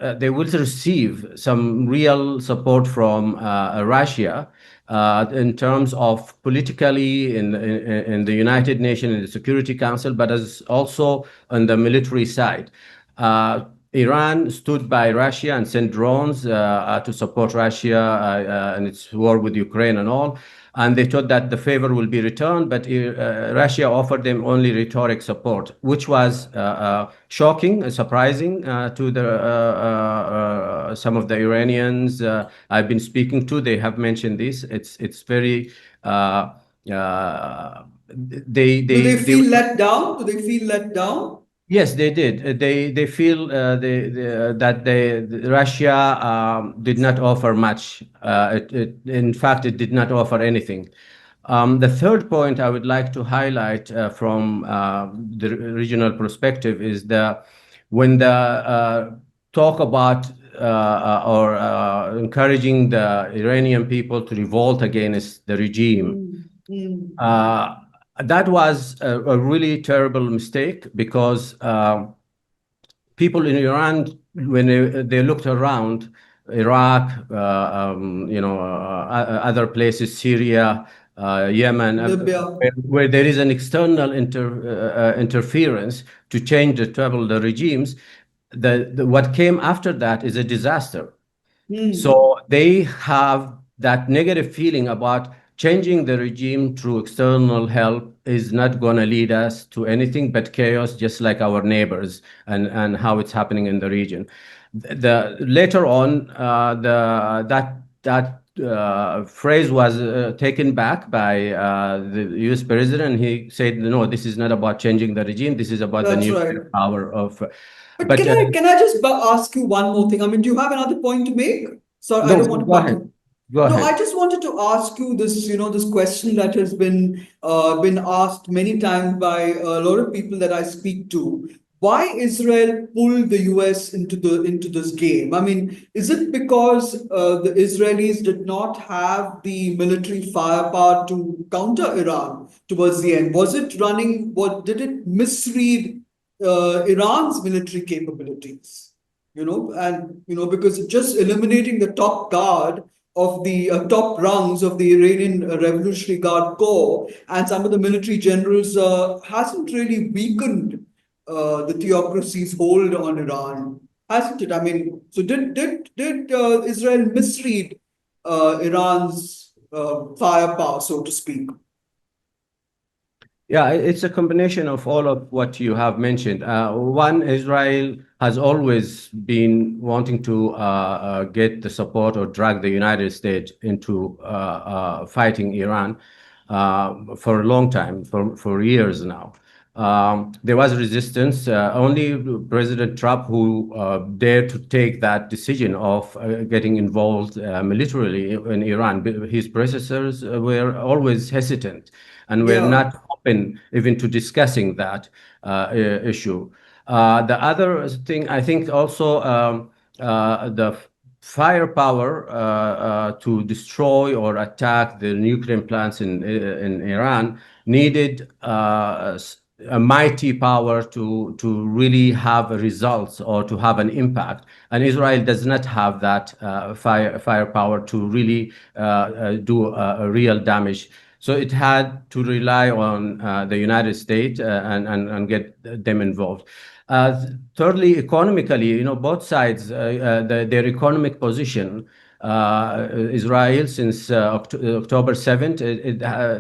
receive some real support from Russia in terms of politically in the United Nations, in the Security Council, but as also on the military side. Iran stood by Russia and sent drones to support Russia in its war with Ukraine and all. And they thought that the favor will be returned, but Russia offered them only rhetoric support, which was shocking and surprising to some of the Iranians I've been speaking to. They have mentioned this. It's very. Do they feel let down? Do they feel let down? Yes, they did. They feel that Russia did not offer much. In fact, it did not offer anything. The third point I would like to highlight from the regional perspective is when the talk about or encouraging the Iranian people to revolt against the regime. That was a really terrible mistake because people in Iran, when they looked around Iraq, other places, Syria, Yemen, where there is an external interference to change the regimes, what came after that is a disaster. So they have that negative feeling about changing the regime through external help is not going to lead us to anything but chaos, just like our neighbors and how it's happening in the region. Later on, that phrase was taken back by the US president. He said, no, this is not about changing the regime. This is about the nuclear power of... But can I just ask you one more thing? I mean, do you have another point to make? Sorry, no, I don't want to cut you. Go ahead. No, I just wanted to ask you this, this question that has been asked many times by a lot of people that I speak to. Why Israel pulled the US into this game? I mean, is it because the Israelis did not have the military firepower to counter Iran towards the end? Was it running? Did it misread Iran's military capabilities? Because just eliminating the top guard of the top rungs of the Iranian Revolutionary Guard Corps and some of the military generals hasn't really weakened the theocracy's hold on Iran, hasn't it? I mean, so did Israel misread Iran's firepower, so to speak? Yeah, it's a combination of all of what you have mentioned. One, Israel has always been wanting to get the support or drag the United States into fighting Iran for a long time, for years now. There was resistance. Only President Trump who dared to take that decision of getting involved militarily in Iran. His predecessors were always hesitant and were Yeah. not open even to discussing that issue. The other thing, I think also the firepower to destroy or attack the nuclear plants in Iran needed a mighty power to really have results or to have an impact. And Israel does not have that firepower to really do a real damage. So it had to rely on the United States and get them involved. Thirdly, economically, both sides, their economic position, Israel since October 7th,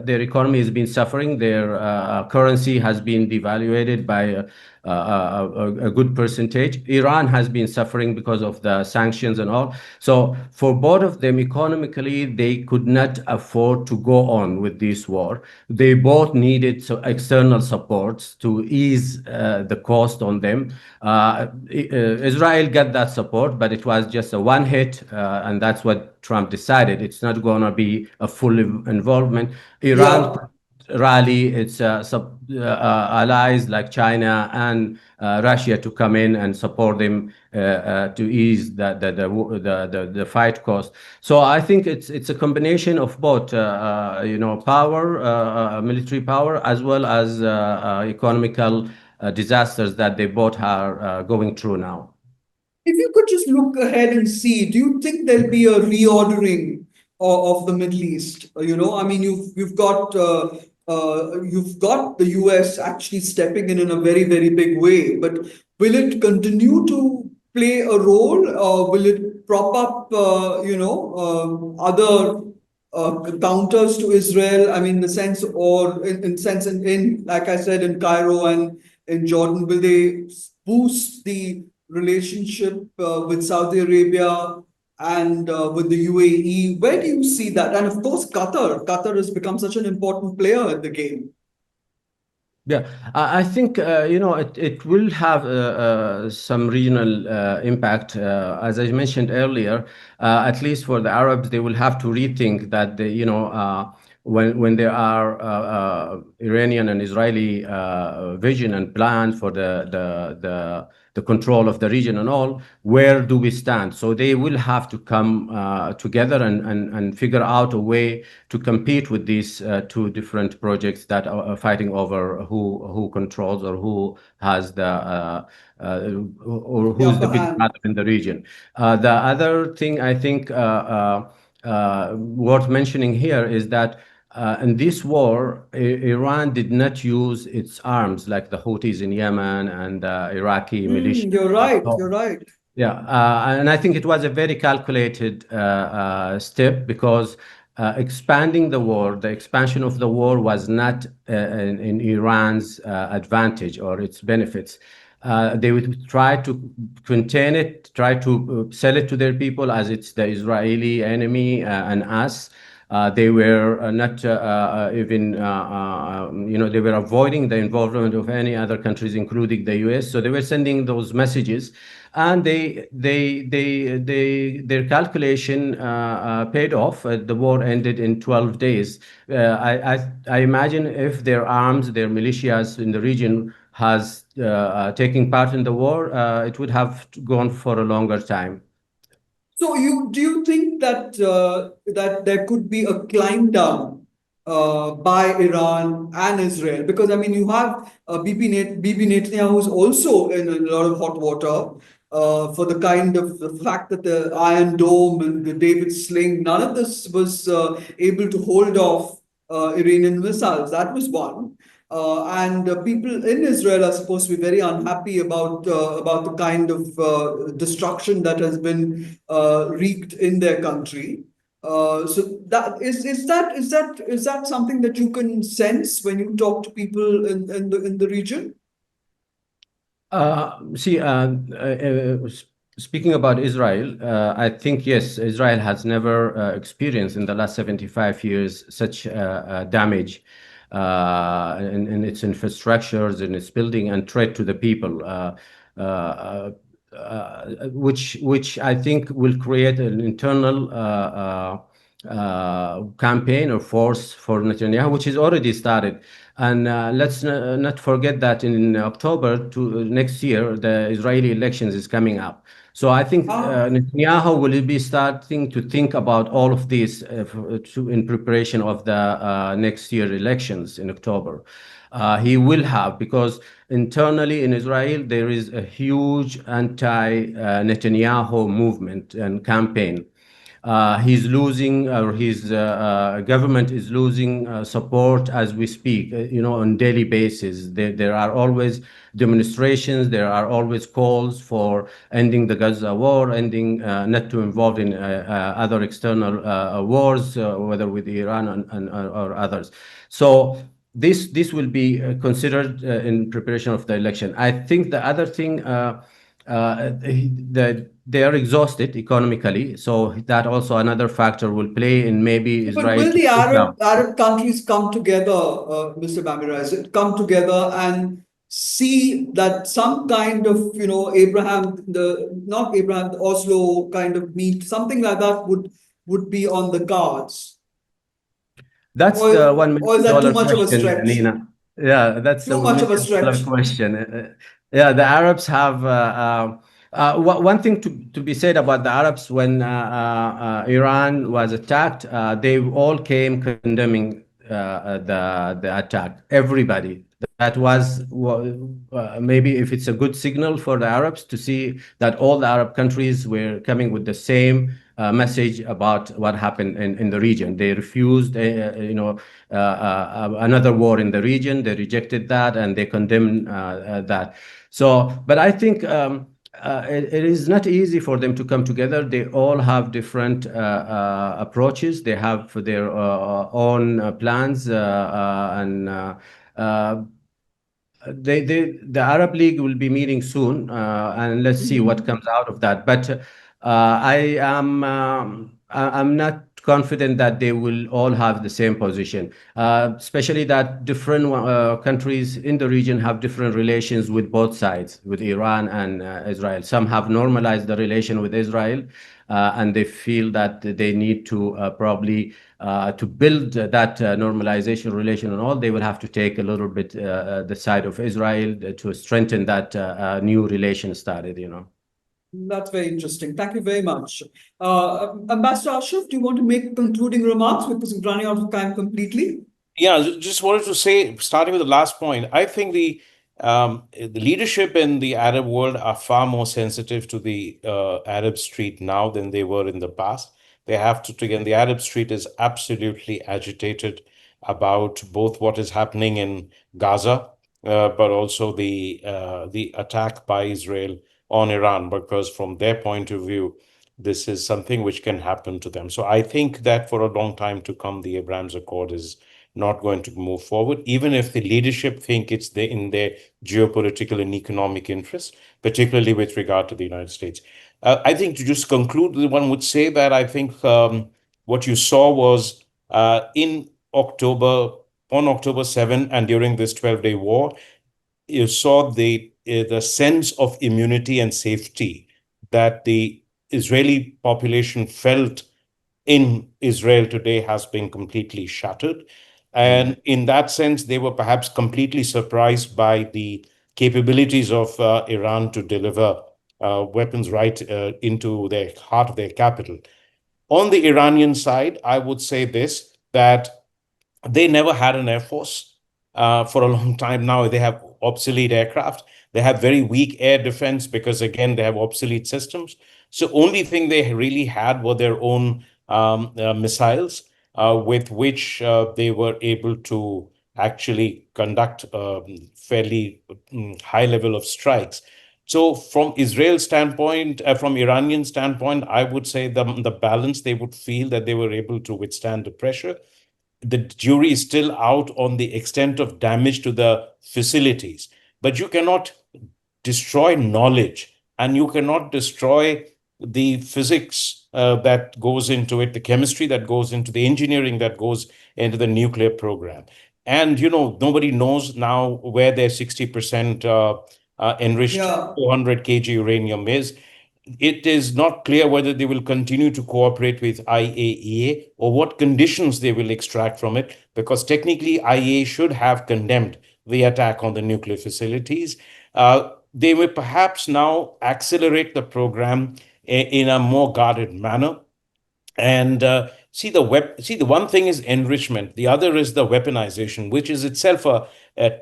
their economy has been suffering. Their currency has been devaluated by a good percentage. Iran has been suffering because of the sanctions and all. So for both of them, economically, they could not afford to go on with this war. They both needed external supports to ease the cost on them. Israel got that support, but it was just a one hit, and that's what Trump decided. It's not going to be a full involvement. Iran rally its allies like China and Russia to come in and support them to ease the fight cost. So I think it's a combination of both, power, military power, as well as economical disasters that they both are going through now. If you could just look ahead and see, do you think there'll be a reordering of the Middle East? I mean, you've got the US actually stepping in a very, very big way, but will it continue to play a role, or will it prop up, other counters to Israel? I mean, the sense, or in sense, in like I said, in Cairo and in Jordan, will they boost the relationship with Saudi Arabia and with the UAE? Where do you see that? And of course, Qatar has become such an important player in the game. Yeah, I think it will have some regional impact. As I mentioned earlier, at least for the Arabs, they will have to rethink that when there are Iranian and Israeli vision and plans for the control of the region and all, where do we stand? So they will have to come together and figure out a way to compete with these two different projects that are fighting over who controls or who has or who's the big brother in the region. The other thing I think worth mentioning here is that in this war, Iran did not use its arms like the Houthis in Yemen and Iraqi militia. You're right. You're right. Yeah, and I think it was a very calculated step because expanding the war, the expansion of the war was not in Iran's advantage or its benefits. They would try to contain it, try to sell it to their people as it's the Israeli enemy and us. They were not even, they were avoiding the involvement of any other countries, including the US. So they were sending those messages, and their calculation paid off. The war ended in 12 days. I imagine if their arms, their militias in the region has taken part in the war, it would have gone for a longer time. So do you think that that there could be a climb down by Iran and Israel? Because I mean, you have Bibi Netanyahu is also in a lot of hot water for the kind of the fact that the Iron Dome and the David Sling, none of this was able to hold off Iranian missiles. That was one. And people in Israel are supposed to be very unhappy about the kind of destruction that has been wreaked in their country. So that is that something that you can sense when you talk to people in the region? See, speaking about Israel, I think, yes, Israel has never experienced in the last 75 years such damage in its infrastructures, in its building, and threat to the people, which I think will create an internal campaign or force for Netanyahu, which is already started. And let's not forget that in October next year, the Israeli elections is coming up. So I think Netanyahu will be starting to think about all of this in preparation of the next year elections in October. He will have, because internally in Israel, there is a huge anti-Netanyahu movement and campaign. He's losing, or his government is losing support as we speak, on daily basis. There are always demonstrations, there are always calls for ending the Gaza war, ending, not to involve in other external wars, whether with Iran or others. So this will be considered in preparation of the election. I think the other thing, they are exhausted economically, so that also another factor will play in maybe But Israel will to the push out. Arab countries come together, Mr. Bamiraz, come together and see that some kind of, not Abraham, the Oslo kind of meet, something like that would be on the cards? That's the $1 Or is that too million much of a question, stretch? Nina. Yeah, that's the Too much of a $1 million stretch. question. Yeah, the Arabs have one thing to be said about the Arabs. When Iran was attacked, they all came condemning the attack. Everybody. That was maybe if it's a good signal for the Arabs to see that all the Arab countries were coming with the same message about what happened in the region. They refused, another war in the region. They rejected that and they condemned that. So, but I think it is not easy for them to come together. They all have different approaches. They have their own plans and. The Arab League will be meeting soon, and let's see what comes out of that. But I'm not confident that they will all have the same position, especially that different countries in the region have different relations with both sides, with Iran and Israel. Some have normalized the relation with Israel, and they feel that they need to probably to build that normalization relation and all, they will have to take a little bit the side of Israel to strengthen that new relation started. That's very interesting. Thank you very much. Ambassador Ashraf, do you want to make concluding remarks because we're running out of time completely? Yeah, just wanted to say, starting with the last point, I think the leadership in the Arab world are far more sensitive to the Arab street now than they were in the past. They have to, again, the Arab street is absolutely agitated about both what is happening in Gaza, but also the attack by Israel on Iran, because from their point of view, this is something which can happen to them. So I think that for a long time to come, the Abraham Accord is not going to move forward, even if the leadership think it's in their geopolitical and economic interests, particularly with regard to the United States. I think to just conclude, one would say that I think what you saw was on October 7 and during this 12-day war, you saw the sense of immunity and safety that the Israeli population felt in Israel today has been completely shattered. And in that sense, they were perhaps completely surprised by the capabilities of Iran to deliver weapons right into the heart of their capital. On the Iranian side, I would say this, that they never had an air force for a long time now. They have obsolete aircraft. They have very weak air defense because, again, they have obsolete systems. So only thing they really had were their own missiles with which they were able to actually conduct fairly high level of strikes. So from Israel's standpoint, from Iranian standpoint, I would say the balance, they would feel that they were able to withstand the pressure. The jury is still out on the extent of damage to the facilities, but you cannot destroy knowledge and you cannot destroy the physics that goes into it, the chemistry that goes into the engineering that goes into the nuclear program. And, nobody knows now where their 60% enriched Yeah. 400 kg uranium is. It is not clear whether they will continue to cooperate with IAEA or what conditions they will extract from it, because technically IAEA should have condemned the attack on the nuclear facilities. They will perhaps now accelerate the program in a more guarded manner. And see the one thing is enrichment, the other is the weaponization, which is itself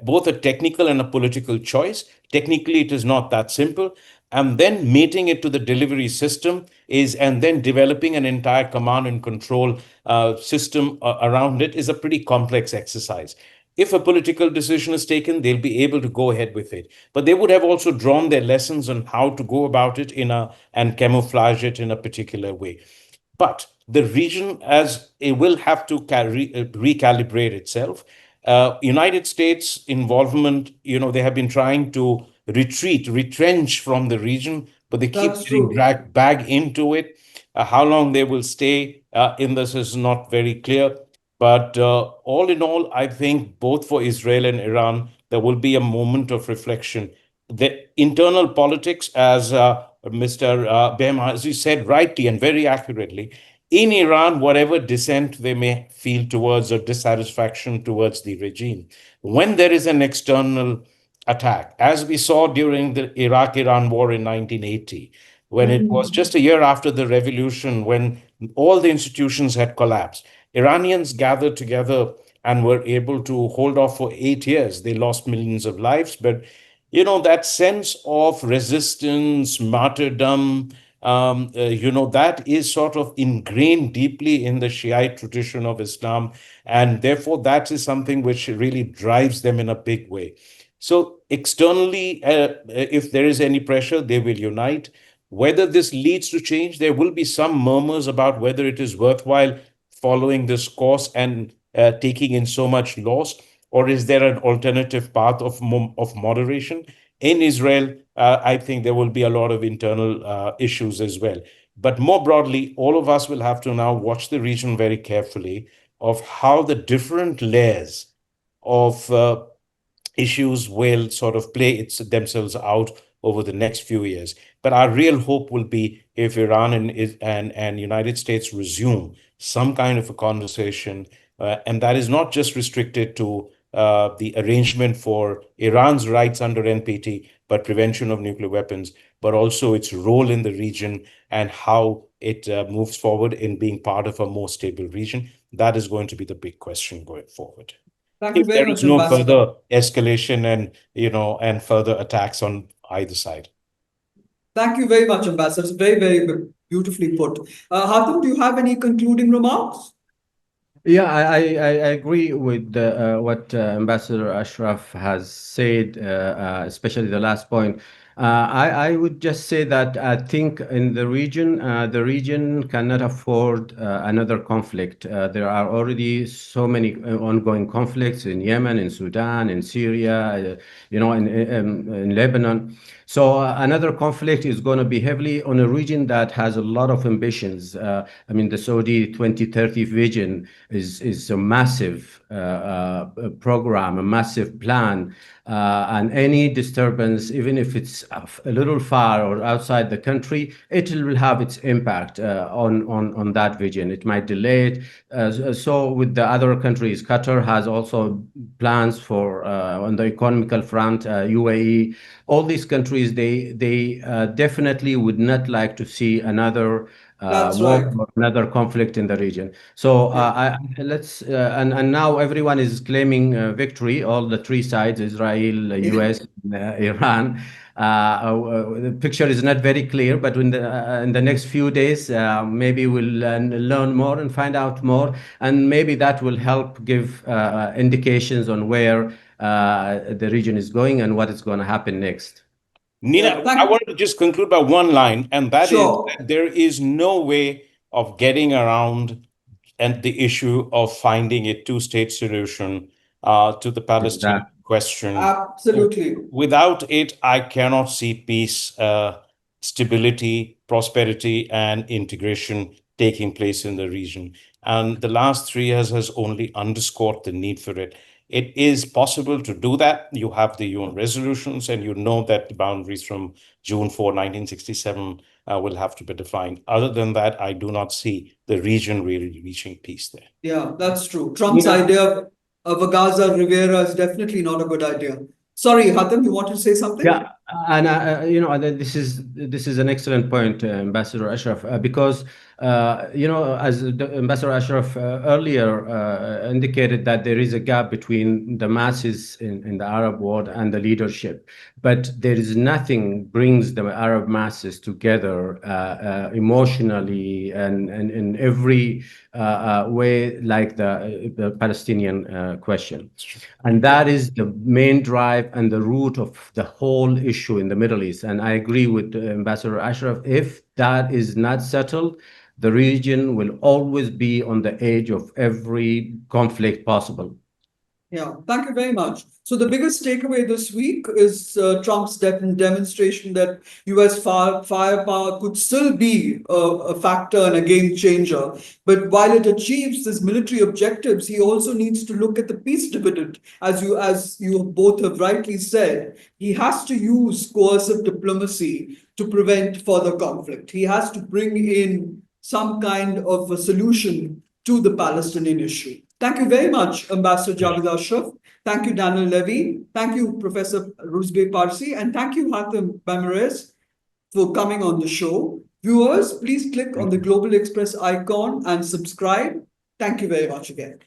both a technical and a political choice. Technically, it is not that simple. And then mating it to the delivery system and then developing an entire command and control system around it is a pretty complex exercise. If a political decision is taken, they'll be able to go ahead with it. But they would have also drawn their lessons on how to go about it and camouflage it in a particular way. But the region, as it will have to recalibrate itself. United States involvement, they have been trying to retrench from the region, but they keep That's getting true. dragged back into it. How long they will stay in this is not very clear. But all in all, I think both for Israel and Iran, there will be a moment of reflection. The internal politics, as Mr. Behmaz said rightly and very accurately, in Iran, whatever dissent they may feel towards or dissatisfaction towards the regime, when there is an external attack, as we saw during the Iraq-Iran war in 1980, when it was just a year after the revolution, when all the institutions had collapsed, Iranians gathered together and were able to hold off for 8 years. They lost millions of lives, but that sense of resistance, martyrdom, that is sort of ingrained deeply in the Shiite tradition of Islam. And therefore, that is something which really drives them in a big way. So externally, if there is any pressure, they will unite. Whether this leads to change, there will be some murmurs about whether it is worthwhile following this course and taking in so much loss, or is there an alternative path of moderation? In Israel, I think there will be a lot of internal issues as well. But more broadly, all of us will have to now watch the region very carefully of how the different layers of issues will sort of play themselves out over the next few years. But our real hope will be if Iran and United States resume some kind of a conversation, and that is not just restricted to the arrangement for Iran's rights under NPT, but prevention of nuclear weapons, but also its role in the region and how it moves forward in being part of a more stable region. That is going to be the big question going forward. Thank you If very there is much, no Ambassador. further escalation and further attacks on either side. Thank you very much, Ambassador. It's very, very beautifully put. Hatem, do you have any concluding remarks? Yeah, I agree with what Ambassador Ashraf has said, especially the last point. I would just say that I think in the region cannot afford another conflict. There are already so many ongoing conflicts in Yemen, in Sudan, in Syria, in Lebanon. So another conflict is going to be heavily on a region that has a lot of ambitions. I mean, the Saudi 2030 vision is a massive program, a massive plan. And any disturbance, even if it's a little far or outside the country, it will have its impact on that vision. It might delay it. So with the other countries, Qatar has also plans for on the economical front, UAE, all these countries, they definitely would not like to see another That's war right. or another conflict in the region. So let's and now everyone is claiming victory. All the three sides: Israel, U.S., Iran. The picture is not very clear, but in the next few days, maybe we'll learn more and find out more, and maybe that will help give indications on where the region is going and what is going to happen next. Nina, Thank I you. wanted to just conclude by one line, and that is Sure. that there is no way of getting around and the issue of finding a two-state solution to the Palestinian question. Absolutely. Without it, I cannot see peace, stability, prosperity, and integration taking place in the region. And the last 3 years has only underscored the need for it. It is possible to do that. You have the UN resolutions, and you know that the boundaries from June 4, 1967 will have to be defined. Other than that, I do not see the region really reaching peace there. Yeah, that's true. Trump's idea of a Gaza Riviera is definitely not a good idea. Sorry, Hatem, you want to say something? Yeah, and this is an excellent point, Ambassador Ashraf, because as Ambassador Ashraf earlier indicated that there is a gap between the masses in the Arab world and the leadership, but there is nothing brings the Arab masses together emotionally and in every way like the Palestinian question. And that is the main drive and the root of the whole issue in the Middle East. And I agree with Ambassador Ashraf. If that is not settled, the region will always be on the edge of every conflict possible. Yeah, thank you very much. So the biggest takeaway this week is Trump's demonstration that U.S. firepower could still be a factor and a game changer. But while it achieves these military objectives, he also needs to look at the peace dividend. As you both have rightly said, he has to use coercive diplomacy to prevent further conflict. He has to bring in some kind of a solution to the Palestinian issue. Thank you very much, Ambassador Jawed Ashraf. Thank you, Daniel Levy. Thank you, Professor Rusbeh Parsi. And thank you, Hatem Bamirez, for coming on the show. Viewers, please click on the Global Express icon and subscribe. Thank you very much again.